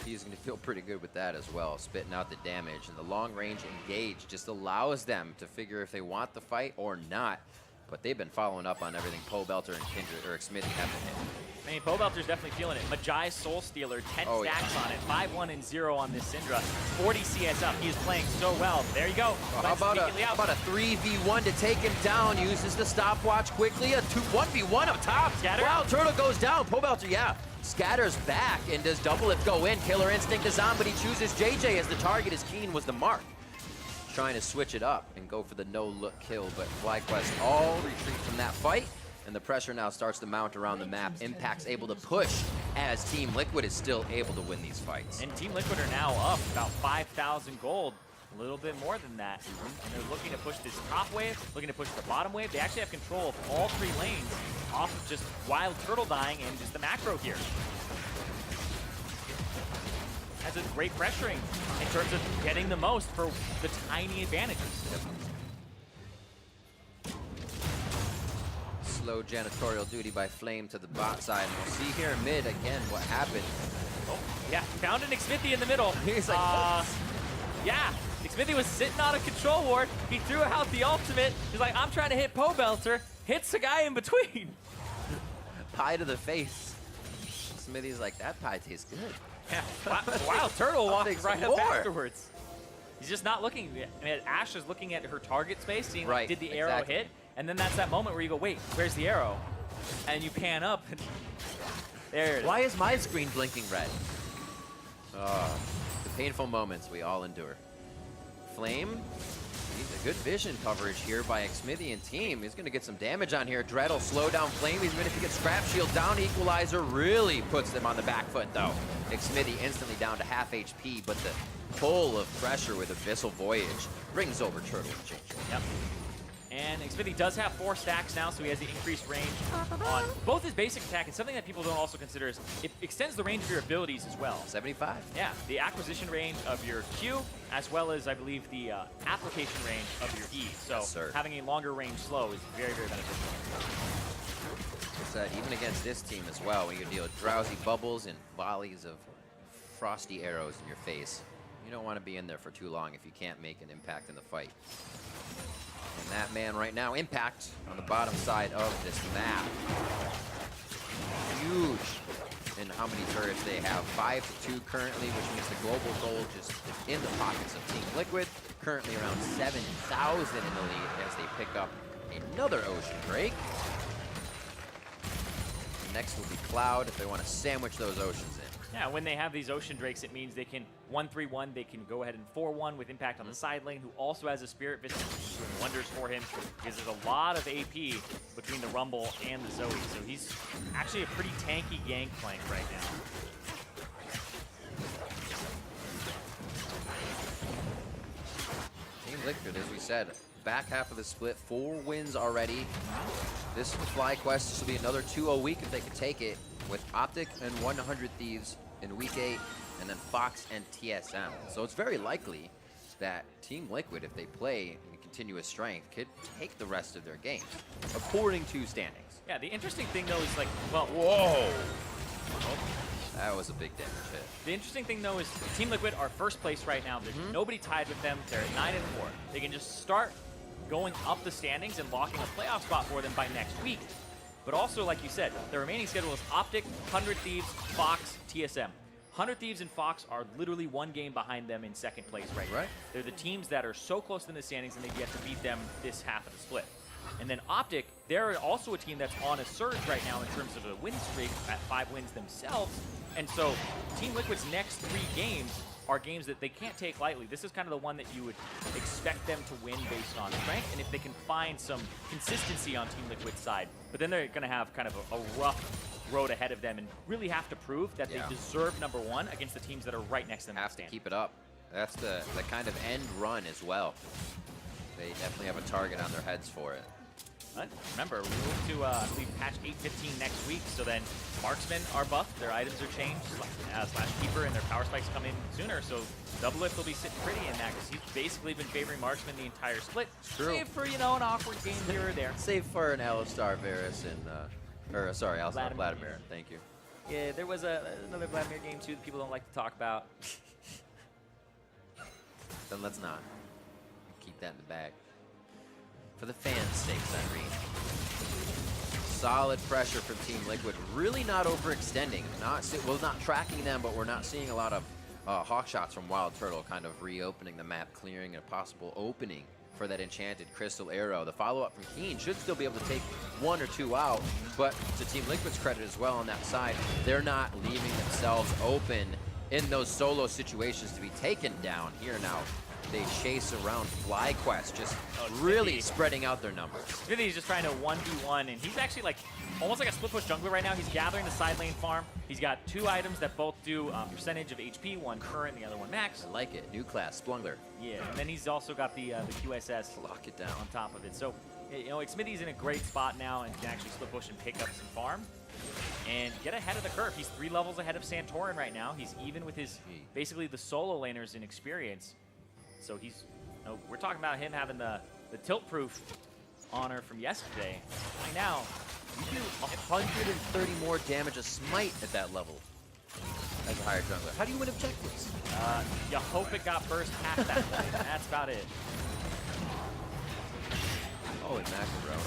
He's going to feel pretty good with that as well, spitting out the damage. And the long range engage just allows them to figure if they want the fight or not. But they've been following up on everything Pobelter and Kindred or Xmithy have been hitting. I mean, Pobelter's definitely feeling it. Majai's Soul Stealer, 10 stacks on it, 5-1 and 0 on this Syndra. 40 CS up. He is playing so well. There you go. Well, how about a 3v1 to take him down? Uses the stopwatch quickly. A 1v1 up top. Scatter. Wow, Turtle goes down. Pobelter, yeah, scatters back. And does Doublelift go in? Killer Instinct is on, but he chooses JJ as the target as Keen was the mark. Trying to switch it up and go for the no-look kill, but FlyQuest all retreat from that fight. And the pressure now starts to mount around the map. Impact's able to push as Team Liquid is still able to win these fights. And Team Liquid are now up about 5,000 gold, a little bit more than that. And they're looking to push this top wave, looking to push the bottom wave. They actually have control of all 3 lanes off of just Wild Turtle dying and just the macro here. Has a great pressuring in terms of getting the most for the tiny advantages. Slow janitorial duty by Flame to the bot side. And we'll see here in mid again what happened. Oh, yeah, found an Xmithy in the middle. He's like, yeah, Xmithy was sitting on a control ward. He threw out the ultimate. He's like, I'm trying to hit Pobelter. Hits the guy in between. Pie to the face. Smithy's like, that pie tastes good. Yeah, Wild Turtle walked right up more. afterwards. He's just not looking. I mean, Ash is looking at her target space, seeing like, did the arrow hit? And then that's that moment where you go, wait, where's the arrow? And you pan up, and there it is. Why is my screen blinking red? The painful moments we all endure. Flame needs a good vision coverage here by Xmithy and team. He's going to get some damage on here. Dread will slow down Flame. He's going to get Scrap Shield down. Equalizer really puts them on the back foot, though. Xmithy instantly down to half HP, but the pull of pressure with Abyssal Voyage brings over Turtle and JJ. Yep. And Xmithy does have 4 stacks now, so he has the increased range on both his basic attack, and something that people don't also consider is it extends the range of your abilities as well. 75. Yeah, the acquisition range of your Q, as well as, I believe, the application range of your E. So having a longer range slow is very, very beneficial. Even against this team as well, when you deal with drowsy bubbles and volleys of frosty arrows in your face, you don't want to be in there for too long if you can't make an impact in the fight. And that man right now, Impact, on the bottom side of this map. Huge in how many turrets they have. 5-2 currently, which means the global goal just in the pockets of Team Liquid. Currently around 7,000 in the lead as they pick up another Ocean Break. Next will be Cloud if they want to sandwich those oceans in. Yeah, when they have these Ocean Drakes, it means they can 1-3-1, they can go ahead and 4-1 with Impact on the side lane, who also has a Spirit Vision, doing wonders for him, because there's a lot of AP between the Rumble and the Zoe, so he's actually a pretty tanky Gangplank right now. Liquid, as we said, back half of the split, 4 wins already. This is FlyQuest. This will be another 2-0 week if they can take it, with Optic and 100 Thieves in week 8, and then Fox and TSM. So it's very likely that Team Liquid, if they play in continuous strength, could take the rest of their games, according to standings. Yeah, the interesting thing though is like, well, whoa! That was a big damage hit. The interesting thing though is Team Liquid are first place right now. There's nobody tied with them. They're at 9-4. They can just start going up the standings and locking a playoff spot for them by next week. But also, like you said, the remaining schedule is Optic, 100 Thieves, Fox, TSM. 100 Thieves and Fox are literally 1 game behind them in second place right now. They're the teams that are so close in the standings, and they've yet to beat them this half of the split. And then Optic, they're also a team that's on a surge right now in terms of a win streak at 5 wins themselves. And so Team Liquid's next 3 games are games that they can't take lightly. This is kind of the one that you would expect them to win based on strength, and if they can find some consistency on Team Liquid's side. But then they're going to have kind of a rough road ahead of them and really have to prove that they deserve #1 against the teams that are right next to them. Have to keep it up. That's the kind of end run as well. They definitely have a target on their heads for it. But remember, we move to, I believe, patch 8.15 next week, so then marksmen are buffed, their items are changed, slash keeper, and their power spikes come in sooner, so Doublelift will be sitting pretty in that, because he's basically been favoring marksmen the entire split. True. Save for, you know, an awkward game here or there. Save for an Alistar Varus and, sorry, Alistar Vladimir, thank you. Yeah, there was another Vladimir game, too, that people don't like to talk about. Then let's not. Keep that in the bag. For the fans' sakes, Irene. Solid pressure from Team Liquid. Really not overextending. Not tracking them, but we're not seeing a lot of hawk shots from Wild Turtle, kind of reopening the map, clearing a possible opening for that enchanted crystal arrow. The follow-up from Keen should still be able to take 1 or 2 out, but to Team Liquid's credit as well on that side, they're not leaving themselves open in those solo situations to be taken down. Here now, they chase around FlyQuest, just really spreading out their numbers. Really, he's just trying to 1v1, and he's actually like almost like a split push jungler right now. He's gathering the side lane farm. He's got 2 items that both do percentage of HP, one current, the other one max. I like it. New class, Splungler. Yeah, and then he's also got the QSS lock it down on top of it. So, you know, Smithy's in a great spot now and can actually split push and pick up some farm and get ahead of the curve. He's 3 levels ahead of Santorin right now. He's even with his basically the solo laners in experience. So he's, you know, we're talking about him having the tilt-proof honor from yesterday. Right now, you do 130 more damage a smite at that level as a higher jungler. How do you win objectives? You hope it got burst past that point. That's about it. Holy mackerel.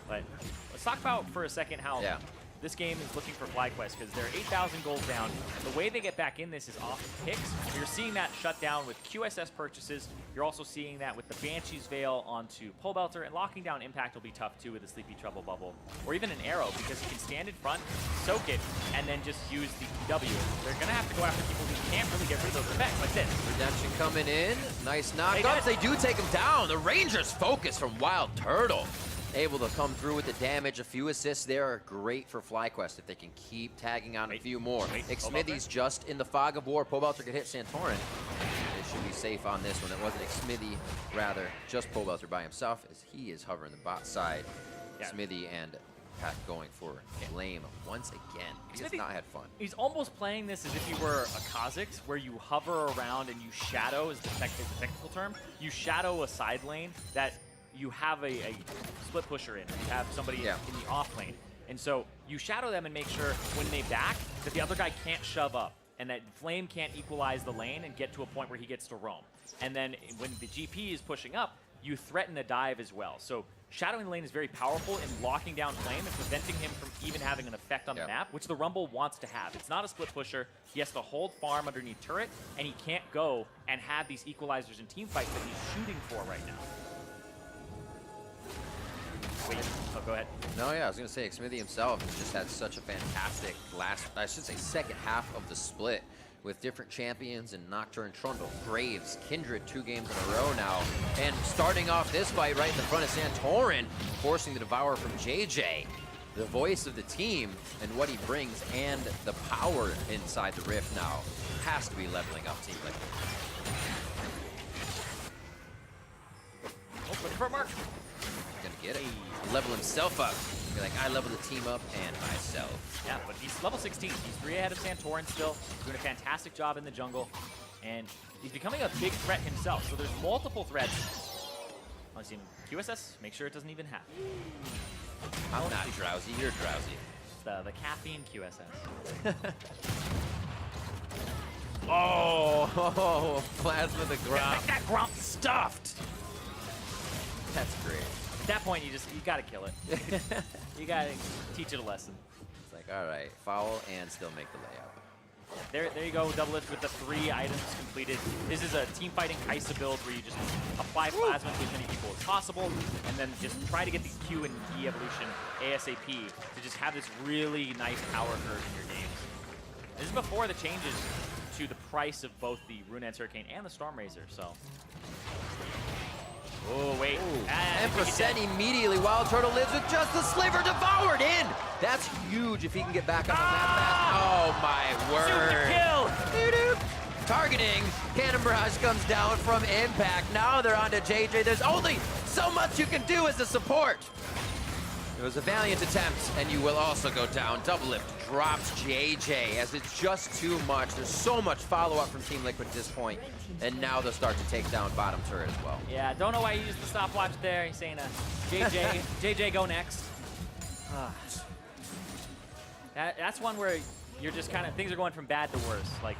But let's talk about for a second how this game is looking for FlyQuest, because they're 8,000 gold down. The way they get back in this is off of picks. You're seeing that shut down with QSS purchases. You're also seeing that with the Banshee's Veil onto Pole Belter, and locking down Impact will be tough too with the Sleepy Trouble Bubble. Or even an Arrow, because you can stand in front, soak it, and then just use the W. They're going to have to go after people who can't really get rid of those effects, like this. Redemption coming in. Nice knockouts. They do take him down. The Rangers focus from Wild Turtle. Able to come through with the damage. A few assists there are great for FlyQuest if they can keep tagging on a few more. Xmithy's just in the fog of war. Pobelter could hit Santorin. They should be safe on this one. It wasn't Xmithy, rather just Pobelter by himself, as he is hovering the bot side. Xmithy and Pat going for lame once again. He has not had fun. He's almost playing this as if he were a Kha'Zix, where you hover around and you shadow, is the technical term. You shadow a side lane that you have a split pusher in. You have somebody in the off lane. And so you shadow them and make sure when they back that the other guy can't shove up and that Flame can't equalize the lane and get to a point where he gets to roam. And then when the GP is pushing up, you threaten a dive as well. So shadowing the lane is very powerful in locking down Flame and preventing him from even having an effect on the map, which the Rumble wants to have. It's not a split pusher. He has to hold farm underneath turret, and he can't go and have these equalizers in team fights that he's shooting for right now. Wait, oh, go ahead. No, yeah, I was going to say, Xmithy himself has just had such a fantastic second half of the split with different champions in Nocturne, Trundle, Graves, Kindred 2 games in a row now. And starting off this fight right in the front of Santorin, forcing the Devour from JJ. The voice of the team and what he brings and the power inside the Rift now has to be leveling up Team Liquid. for Mark. Gonna get it. Level himself up. Be like, I level the team up and myself. Yeah, but he's level 16. He's 3 ahead of Santorin still. Doing a fantastic job in the jungle. And he's becoming a big threat himself. So there's multiple threats. I've seen QSS, make sure it doesn't even happen. I'm not drowsy, you're drowsy. It's the caffeine QSS. Oh, plasma the Gromp. Make that Gromp stuffed! That's great. At that point, you gotta kill it. You gotta teach it a lesson. It's like, all right, foul and still make the layup. There you go, double lift with the 3 items completed. This is a team fighting Kaisa build where you just apply plasma to as many people as possible, and then just try to get the Q and E evolution ASAP to just have this really nice power curve in your games. This is before the changes to the price of both the Runettes Hurricane and the Storm Razor, so. Oh, wait. Empress immediately. Wild Turtle lives with just the sliver devoured in. That's huge if he can get back on the map. Oh, my word. Kill! Targeting. Cannon Barrage comes down from Impact. Now they're on to JJ. There's only so much you can do as a support. It was a valiant attempt, and you will also go down. Double lift drops JJ as it's just too much. There's so much follow-up from Team Liquid at this point, and now they'll start to take down bottom turret as well. Yeah, don't know why you used the stopwatch there. He's saying, JJ, go next. That's one where you're just kind of, things are going from bad to worse. Like,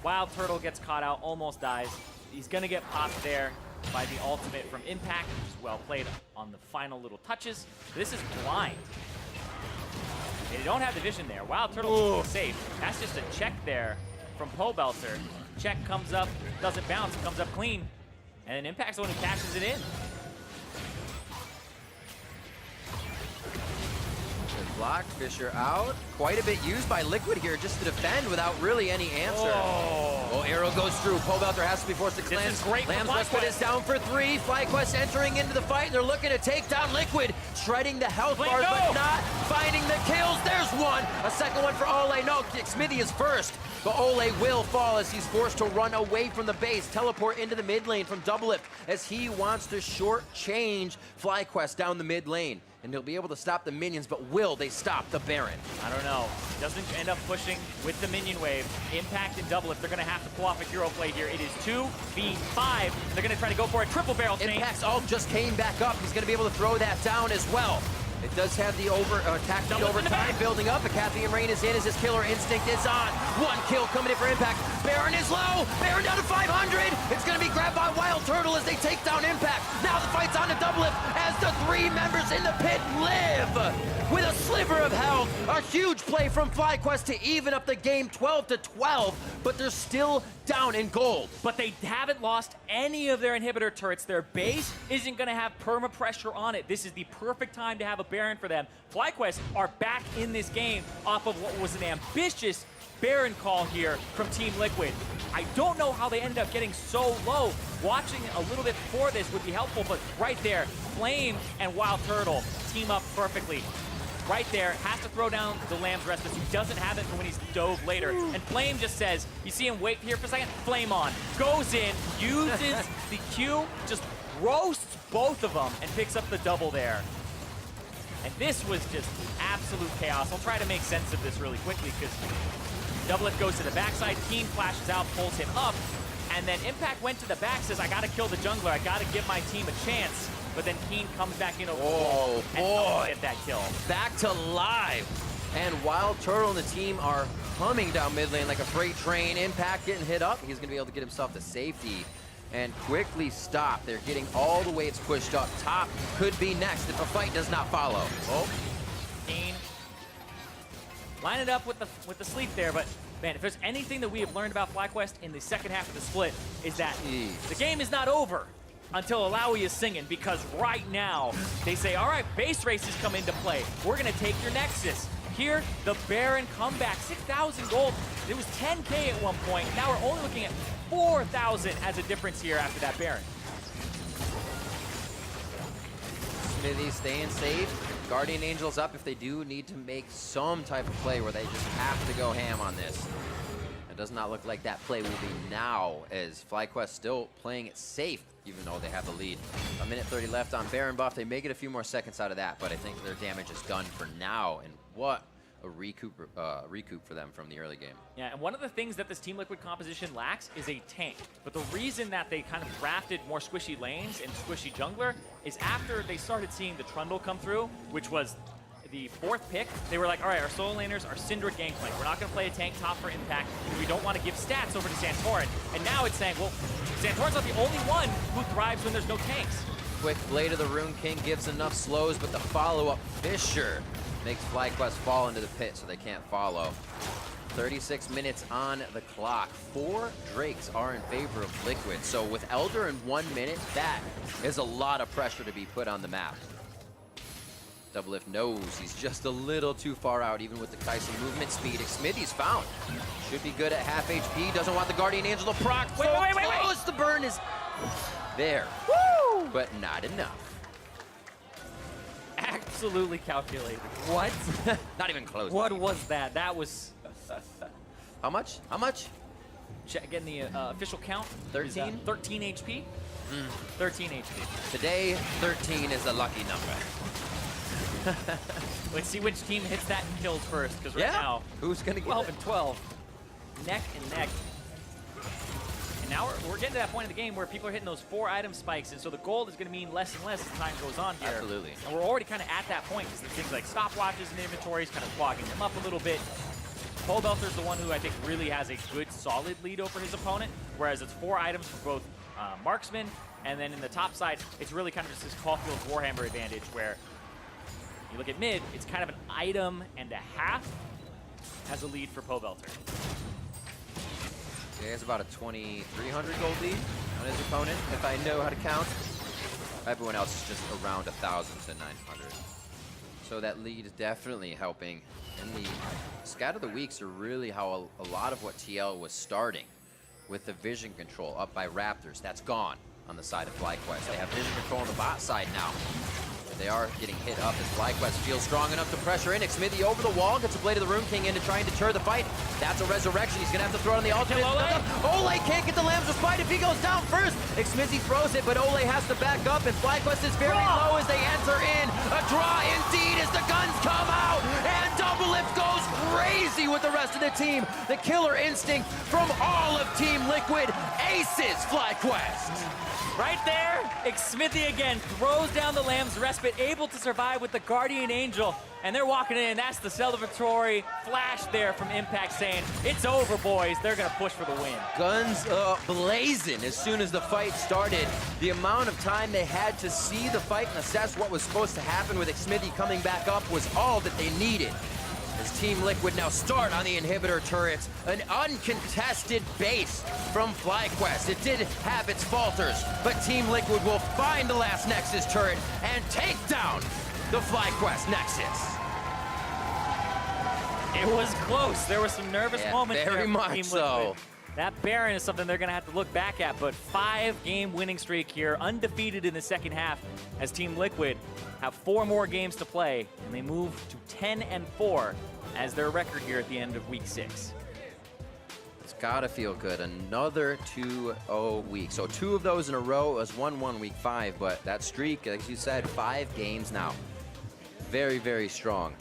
Wild Turtle gets caught out, almost dies. He's gonna get popped there by the ultimate from Impact, which is well played on the final little touches. This is blind. They don't have the vision there. Wild Turtle safe. That's just a check there from Pobelter. Check comes up, doesn't bounce, comes up clean. And then Impact's the one who cashes it in. Good block, Fisher out. Quite a bit used by Liquid here just to defend without really any answer. Oh, arrow goes through. Pobelter has to be forced to cleanse. This is great for Lamb's FlyQuest. Liquid is down for 3. FlyQuest entering into the fight, and they're looking to take down Liquid. Shredding the health bars, but not finding the kills. There's one. A second one for Ole. No, Smithy is first. But Ole will fall as he's forced to run away from the base. Teleport into the mid lane from Double Lift as he wants to short-change FlyQuest down the mid lane. And he'll be able to stop the minions, but will they stop the Baron? I don't know. Doesn't end up pushing with the minion wave. Impact and Double Lift. They're going to have to pull off a hero play here. It is 2v5. They're going to try to go for a triple barrel chain. Impact's ult just came back up. He's going to be able to throw that down as well. It does have the attack speed over time building up. A Cathie Rain is in as his killer instinct is on. One kill coming in for Impact. Baron is low. Baron down to 500. It's going to be grabbed by Wild Turtle as they take down Impact. Now the fight's on to Double Lift as the 3 members in the pit live with a sliver of health. A huge play from FlyQuest to even up the game 12-12, but they're still down in gold. But they haven't lost any of their inhibitor turrets. Their base isn't going to have perma pressure on it. This is the perfect time to have a Baron for them. FlyQuest are back in this game off of what was an ambitious Baron call here from Team Liquid. I don't know how they ended up getting so low. Watching a little bit before this would be helpful, but right there, Flame and Wild Turtle team up perfectly. Right there, has to throw down the Lamb's Restless, who doesn't have it for when he's dove later. And Flame just says, you see him wait here for a second, Flame on, goes in, uses the Q, just roasts both of them and picks up the double there. And this was just absolute chaos. I'll try to make sense of this really quickly because Double Lift goes to the backside, Keen flashes out, pulls him up, and then Impact went to the back, says, I gotta kill the jungler, I gotta give my team a chance. But then Keen comes back in over the wall and get that kill. Back to live. And Wild Turtle and the team are humming down mid lane like a freight train. Impact getting hit up. He's gonna be able to get himself to safety and quickly stop. They're getting all the way it's pushed up. Top could be next if a fight does not follow. Oh, Keen. Line it up with the sleep there, but man, if there's anything that we have learned about FlyQuest in the second half of the split is that the game is not over until Alawi is singing, because right now they say, all right, base races come into play. We're gonna take your Nexus. Here, the Baron comeback, 6,000 gold. It was 10K at one point. Now we're only looking at 4,000 as a difference here after that Baron. Smithy staying safe. Guardian Angel's up if they do need to make some type of play where they just have to go ham on this. It does not look like that play will be now, as FlyQuest still playing it safe, even though they have the lead. A minute 30 left on Baron buff. They may get a few more seconds out of that, but I think their damage is done for now. And what a recoup for them from the early game. Yeah, and one of the things that this Team Liquid composition lacks is a tank. But the reason that they kind of drafted more squishy lanes and squishy jungler is after they started seeing the Trundle come through, which was the 4th pick, they were like, all right, our solo laners are Syndra Gangplank. We're not going to play a tank top for impact because we don't want to give stats over to Santorin. And now it's saying, well, Santorin's not the only one who thrives when there's no tanks. Quick Blade of the Rune King gives enough slows, but the follow-up Fisher makes FlyQuest fall into the pit so they can't follow. 36 minutes on the clock. 4 Drakes are in favor of Liquid. So with Elder in 1 minute, that is a lot of pressure to be put on the map. Doublelift knows he's just a little too far out, even with the Kaisa movement speed. Xmithy's found. Should be good at half HP. Doesn't want the Guardian Angel to proc. Wait. The burn is there. Woo! But not enough. Absolutely calculated. What? Not even close. What was that? That was... How much? How much? Check again the official count. 13? 13 HP. 13 HP. Today, 13 is a lucky number. Let's see which team hits that and kills first, because right now, who's gonna get 12 and 12, neck and neck. And now we're getting to that point in the game where people are hitting those 4 item spikes, and so the gold is going to mean less and less as time goes on here. Absolutely. And we're already kind of at that point because there's things like stopwatches and inventories kind of clogging them up a little bit. Pobelter's the one who I think really has a good, solid lead over his opponent, whereas it's 4 items for both marksmen, and then in the top side, it's really kind of just this Caulfield's Warhammer advantage where you look at mid, it's kind of an item and a half as a lead for Pobelter. He has about a 2,300 gold lead on his opponent, if I know how to count. Everyone else is just around 1,000 to 900. So that lead is definitely helping. And the Scat of the Weeks are really how a lot of what TL was starting with the vision control up by Raptors. That's gone on the side of FlyQuest. They have vision control on the bot side now. They are getting hit up as FlyQuest feels strong enough to pressure in. Xmithy over the wall, gets a Blade of the Rune King in to try and deter the fight. That's a resurrection. He's gonna have to throw it on the alternate. Ole can't get the Lambs Respite if he goes down first. Xmithy throws it, but Ole has to back up, and FlyQuest is very low as they enter in. A draw indeed as the guns come out, and Doublelift goes crazy with the rest of the team. The killer instinct from all of Team Liquid aces FlyQuest. Right there, Xmithy again throws down the Lamb's Respite, able to survive with the Guardian Angel, and they're walking in. That's the celebratory flash there from Impact saying, it's over, boys. They're going to push for the win. Guns blazing as soon as the fight started. The amount of time they had to see the fight and assess what was supposed to happen with Xmithy coming back up was all that they needed. As Team Liquid now start on the inhibitor turrets, an uncontested base from FlyQuest. It did have its falters, but Team Liquid will find the last Nexus turret and take down the FlyQuest Nexus. It was close. There were some nervous moments very there much for Team so. Liquid. That Baron is something they're going to have to look back at, but 5-game winning streak here, undefeated in the second half, as Team Liquid have 4 more games to play, and they move to 10-4 as their record here at the end of week 6. It's gotta feel good. Another 2-0 week. So 2 of those in a row. It was 1-1 week 5, but that streak, like you said, 5 games now. Very, very strong.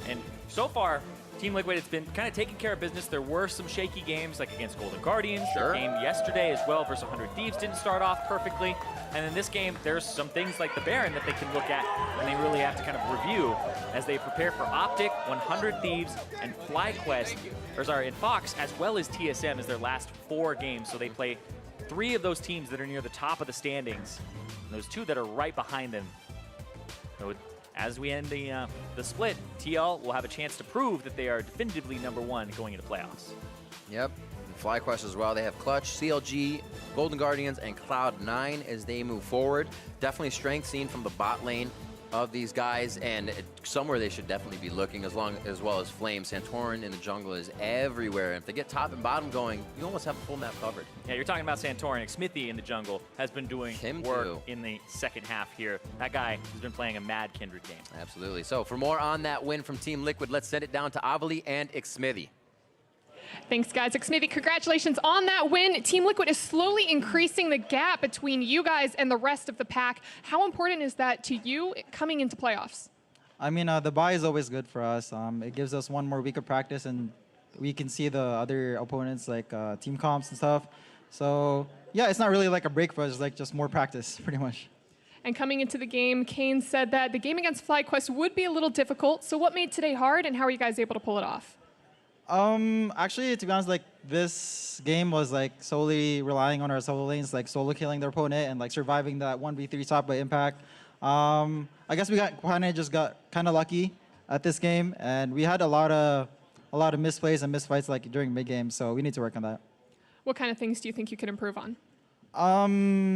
And so far, Team Liquid has been kind of taking care of business. There were some shaky games, like against Golden Guardians. Sure. Their game yesterday as well versus 100 Thieves didn't start off perfectly. And in this game, there's some things like the Baron that they can look at and they really have to kind of review as they prepare for Optic, 100 Thieves, and FlyQuest, and Fox, as well as TSM as their last 4 games. So they play 3 of those teams that are near the top of the standings, and those 2 that are right behind them. So as we end the split, TL will have a chance to prove that they are definitively #1 going into playoffs. Yep. And FlyQuest as well. They have Clutch, CLG, Golden Guardians, and Cloud9 as they move forward. Definitely strength seen from the bot lane of these guys, and somewhere they should definitely be looking as well as Flame. Santorin in the jungle is everywhere. If they get top and bottom going, you almost have a full map covered. Yeah, you're talking about Santorin. Xmithy in the jungle has been doing work in the second half here. That guy has been playing a mad Kindred game. Absolutely. So for more on that win from Team Liquid, let's send it down to Avali and Xmithy. Thanks, guys. Xmithy, congratulations on that win. Team Liquid is slowly increasing the gap between you guys and the rest of the pack. How important is that to you coming into playoffs? I mean, the bye is always good for us. It gives us one more week of practice, and we can see the other opponents, like team comps and stuff. So, yeah, it's not really like a break for us. It's like just more practice, pretty much. And coming into the game, Kane said that the game against FlyQuest would be a little difficult. So what made today hard, and how are you guys able to pull it off? Actually, to be honest, like this game was like solely relying on our solo lanes, like solo killing their opponent and like surviving that 1v3 top by impact. I guess we got kind of lucky at this game, and we had a lot of misplays and misfights like during mid game. So we need to work on that. What kind of things do you think you could improve on?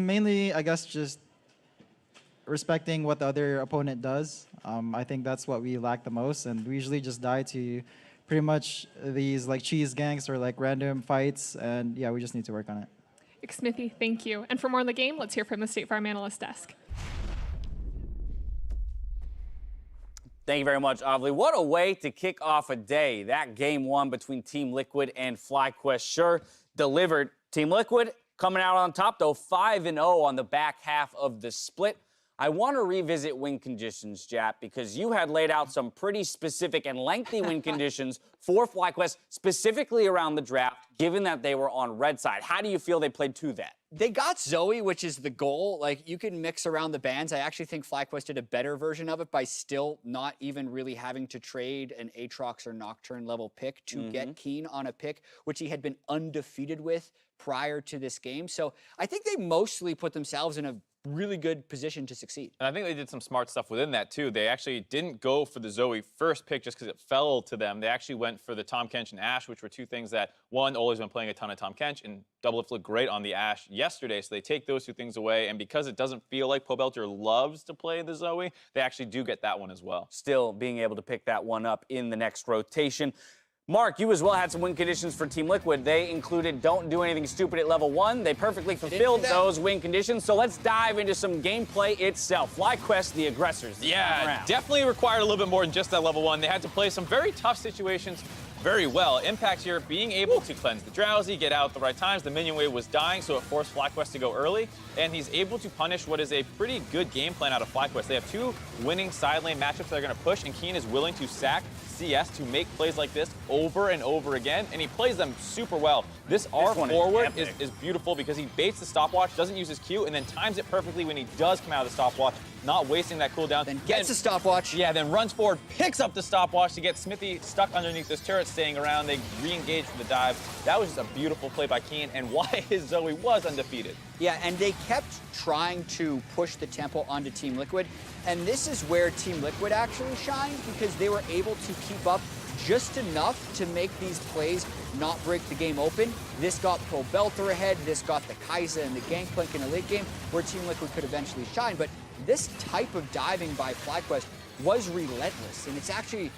Mainly, I guess just respecting what the other opponent does. I think that's what we lack the most, and we usually just die to pretty much these like cheese ganks or like random fights, and yeah, we just need to work on it. Xmithy, thank you. And for more on the game, let's hear from the State Farm Analyst Desk. Thank you very much, Avli. What a way to kick off a day. That game one between Team Liquid and FlyQuest sure delivered. Team Liquid coming out on top, though, 5-0 on the back half of the split. I want to revisit win conditions, Jap, because you had laid out some pretty specific and lengthy win conditions for FlyQuest, specifically around the draft, given that they were on red side. How do you feel they played to that? They got Zoe, which is the goal. Like, you can mix around the bans. I actually think FlyQuest did a better version of it by still not even really having to trade an Aatrox or Nocturne level pick to get Keen on a pick, which he had been undefeated with prior to this game. So I think they mostly put themselves in a really good position to succeed. And I think they did some smart stuff within that, too. They actually didn't go for the Zoe first pick just because it fell to them. They actually went for the Tahm Kench and Ashe, which were two things that, one, Ole's been playing a ton of Tahm Kench, and Doublelift looked great on the Ashe yesterday, so they take those two things away. And because it doesn't feel like Pobelter loves to play the Zoe, they actually do get that one as well. Still being able to pick that one up in the next rotation. Mark, you as well had some win conditions for Team Liquid. They included don't do anything stupid at level 1. They perfectly fulfilled those win conditions. So let's dive into some gameplay itself. FlyQuest, the aggressors. Yeah, definitely required a little bit more than just that level 1. They had to play some very tough situations very well. Impact here, being able to cleanse the Drowsy, get out at the right times. The minion wave was dying, so it forced FlyQuest to go early. And he's able to punish what is a pretty good game plan out of FlyQuest. They have two winning side lane matchups they're going to push, and Keen is willing to sack CS to make plays like this over and over again, and he plays them super well. This R forward is beautiful because he baits the stopwatch, doesn't use his Q, and then times it perfectly when he does come out of the stopwatch, not wasting that cooldown. Then gets the stopwatch. Yeah, then runs forward, picks up the stopwatch to get Xmithy stuck underneath this turret, staying around. They re-engage for the dive. That was just a beautiful play by Keen, and why his Zoe was undefeated. Yeah, and they kept trying to push the tempo onto Team Liquid, and this is where Team Liquid actually shined because they were able to keep up just enough to make these plays not break the game open. This got Pobelter ahead, this got the Kai'Sa and the Gangplank in a late game where Team Liquid could eventually shine, but this type of diving by FlyQuest was relentless, and it's actually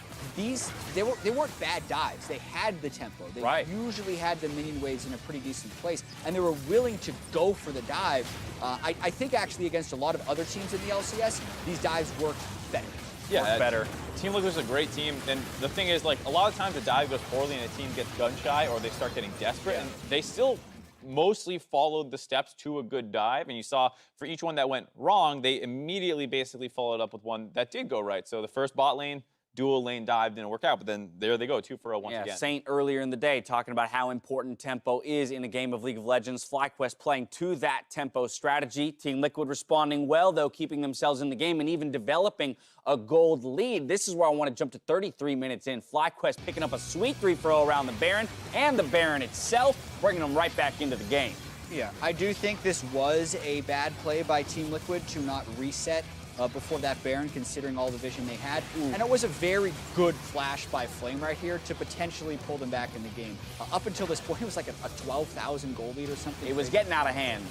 they weren't bad dives. They had the tempo. They usually had the minion waves in a pretty decent place, and they were willing to go for the dive. I think actually against a lot of other teams in the LCS, these dives worked better. Yeah, better. Team Liquid's a great team, and the thing is, like, a lot of times the dive goes poorly and a team gets gun shy or they start getting desperate, and they still mostly followed the steps to a good dive, and you saw for each one that went wrong, they immediately basically followed up with one that did go right. So the first bot lane, dual lane dive didn't work out, but then there they go, 2-for-0 once again. Saint earlier in the day talking about how important tempo is in a game of League of Legends. FlyQuest playing to that tempo strategy. Team Liquid responding well, though, keeping themselves in the game and even developing a gold lead. This is where I want to jump to 33 minutes in. FlyQuest picking up a sweet 3-for-0 around the Baron and the Baron itself, bringing them right back into the game. Yeah, I do think this was a bad play by Team Liquid to not reset before that Baron, considering all the vision they had. And it was a very good flash by Flame right here to potentially pull them back in the game. Up until this point, it was like a 12,000 goal lead or something. It was getting out of hand.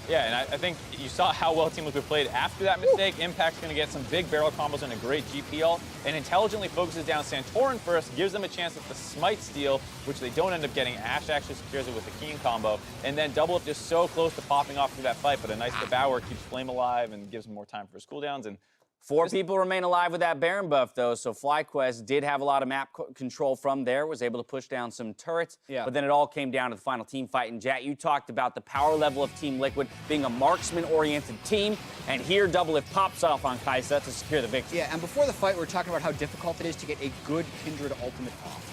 Yeah, and I think you saw how well Team Liquid played after that mistake. Impact's going to get some big barrel combos and a great GP ult, and intelligently focuses down Santorin first, gives them a chance at the Smite steal, which they don't end up getting. Ashe actually secures it with the Keen combo, and then Doublelift is so close to popping off through that fight, but a nice Devour keeps Flame alive and gives him more time for his cooldowns, and 4 people remain alive with that Baron buff, though, so FlyQuest did have a lot of map control from there, was able to push down some turrets, but then it all came down to the final team fight. And, Jat, you talked about the power level of Team Liquid being a marksman-oriented team, and here Doublelift pops off on Kai'Sa to secure the victory. Yeah, and before the fight, we were talking about how difficult it is to get a good Kindred ultimate off.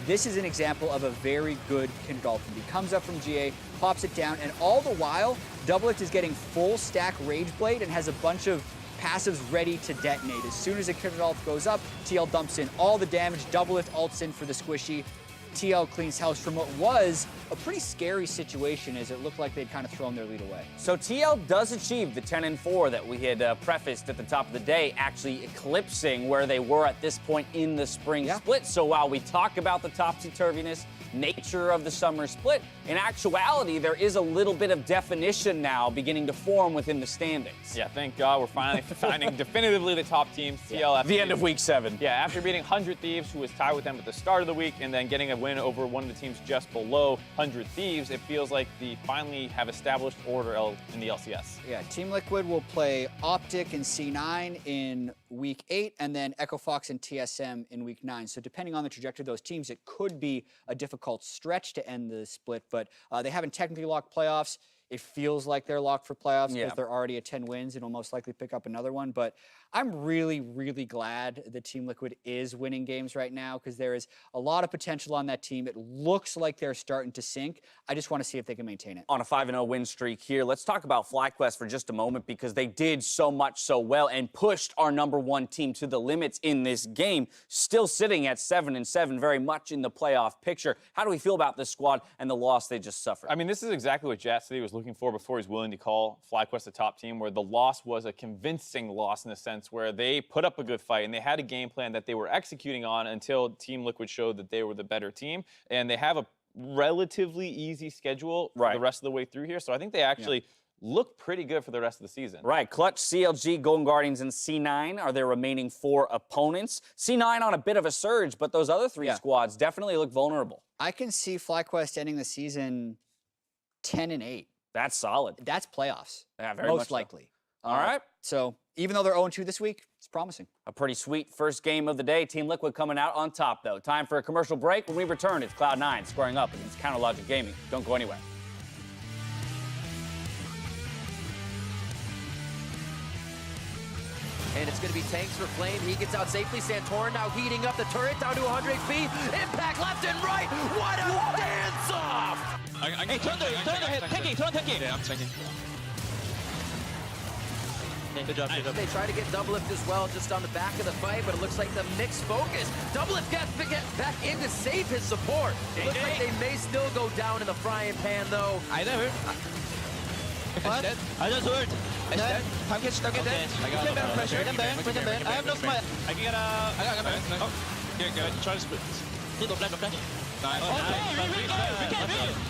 This is an example of a very good Kindred ultimate. He comes up from GA, pops it down, and all the while, Doublelift is getting full stack Rage Blade and has a bunch of passives ready to detonate. As soon as a Kindred ult goes up, TL dumps in all the damage, Doublelift ults in for the squishy. TL cleans house from what was a pretty scary situation as it looked like they'd kind of thrown their lead away. So TL does achieve the 10-4 that we had prefaced at the top of the day, actually eclipsing where they were at this point in the spring split. So while we talk about the topsy-turviness nature of the summer split, in actuality, there is a little bit of definition now beginning to form within the standings. Yeah, thank God we're finally finding definitively the top teams. TL the end of week 7. Yeah, after beating 100 Thieves, who was tied with them at the start of the week, and then getting a win over one of the teams just below 100 Thieves, it feels like they finally have established order in the LCS. Yeah, Team Liquid will play Optic and C9 in week 8, and then Echo Fox and TSM in week 9. So depending on the trajectory of those teams, it could be a difficult stretch to end the split, but they haven't technically locked playoffs. It feels like they're locked for playoffs because they're already at 10 wins and will most likely pick up another one. But I'm really, really glad that Team Liquid is winning games right now because there is a lot of potential on that team. It looks like they're starting to sink. I just want to see if they can maintain it. On a 5-0 win streak here, let's talk about FlyQuest for just a moment because they did so much so well and pushed our #1 team to the limits in this game, still sitting at 7-7, very much in the playoff picture. How do we feel about this squad and the loss they just suffered? I mean, this is exactly what Jat said he was looking for before he's willing to call FlyQuest a top team, where the loss was a convincing loss in a sense where they put up a good fight and they had a game plan that they were executing on until Team Liquid showed that they were the better team. And they have a relatively easy schedule for the rest of the way through here. So I think they actually look pretty good for the rest of the season. Right. Clutch, CLG, Golden Guardians, and C9 are their remaining 4 opponents. C9 on a bit of a surge, but those other 3 squads definitely look vulnerable. I can see FlyQuest ending the season 10-8. That's solid. That's playoffs. Yeah, very most much so. likely. All right. So even though they're 0-2 this week, it's promising. A pretty sweet first game of the day. Team Liquid coming out on top, though. Time for a commercial break. When we return, it's Cloud9 squaring up against Counterlogic Gaming. Don't go anywhere. And it's going to be tanks for Flame. He gets out safely. Santorin now heating up the turret down to 100 HP. Impact left and right. What a dance-off! Hey, turn the head. Tanky. Yeah, I'm tanking. Good job. They try to get Doublelift as well just on the back of the fight, but it looks like the mixed focus. Doublelift gets back in to save his support. It looks like they may still go down in the frying pan, though. I never. What? I just heard. Time catch target dead. I got no pressure. I have no smile. I can get a... I got a... Oh, good. Try to split. Don't flash. Nice.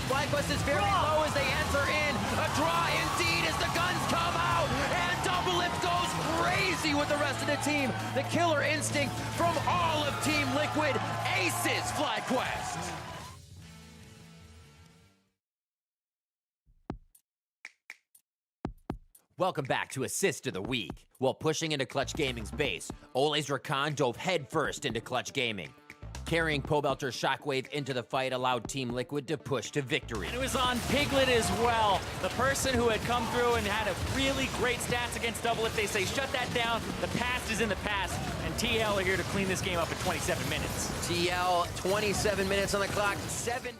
FlyQuest is very low as they enter in. A draw indeed as the guns come out. And Doublelift goes crazy with the rest of the team. The killer instinct from all of Team Liquid aces FlyQuest. Welcome back to Assist of the Week. While pushing into Clutch Gaming's base, Ole's Rakan dove headfirst into Clutch Gaming. Carrying Pobelter's Shockwave into the fight allowed Team Liquid to push to victory. And it was on Piglet as well. The person who had come through and had a really great stats against Doublelift, they say shut that down. The past is in the past. And TL are here to clean this game up in 27 minutes. TL, 27 minutes on the clock. 7...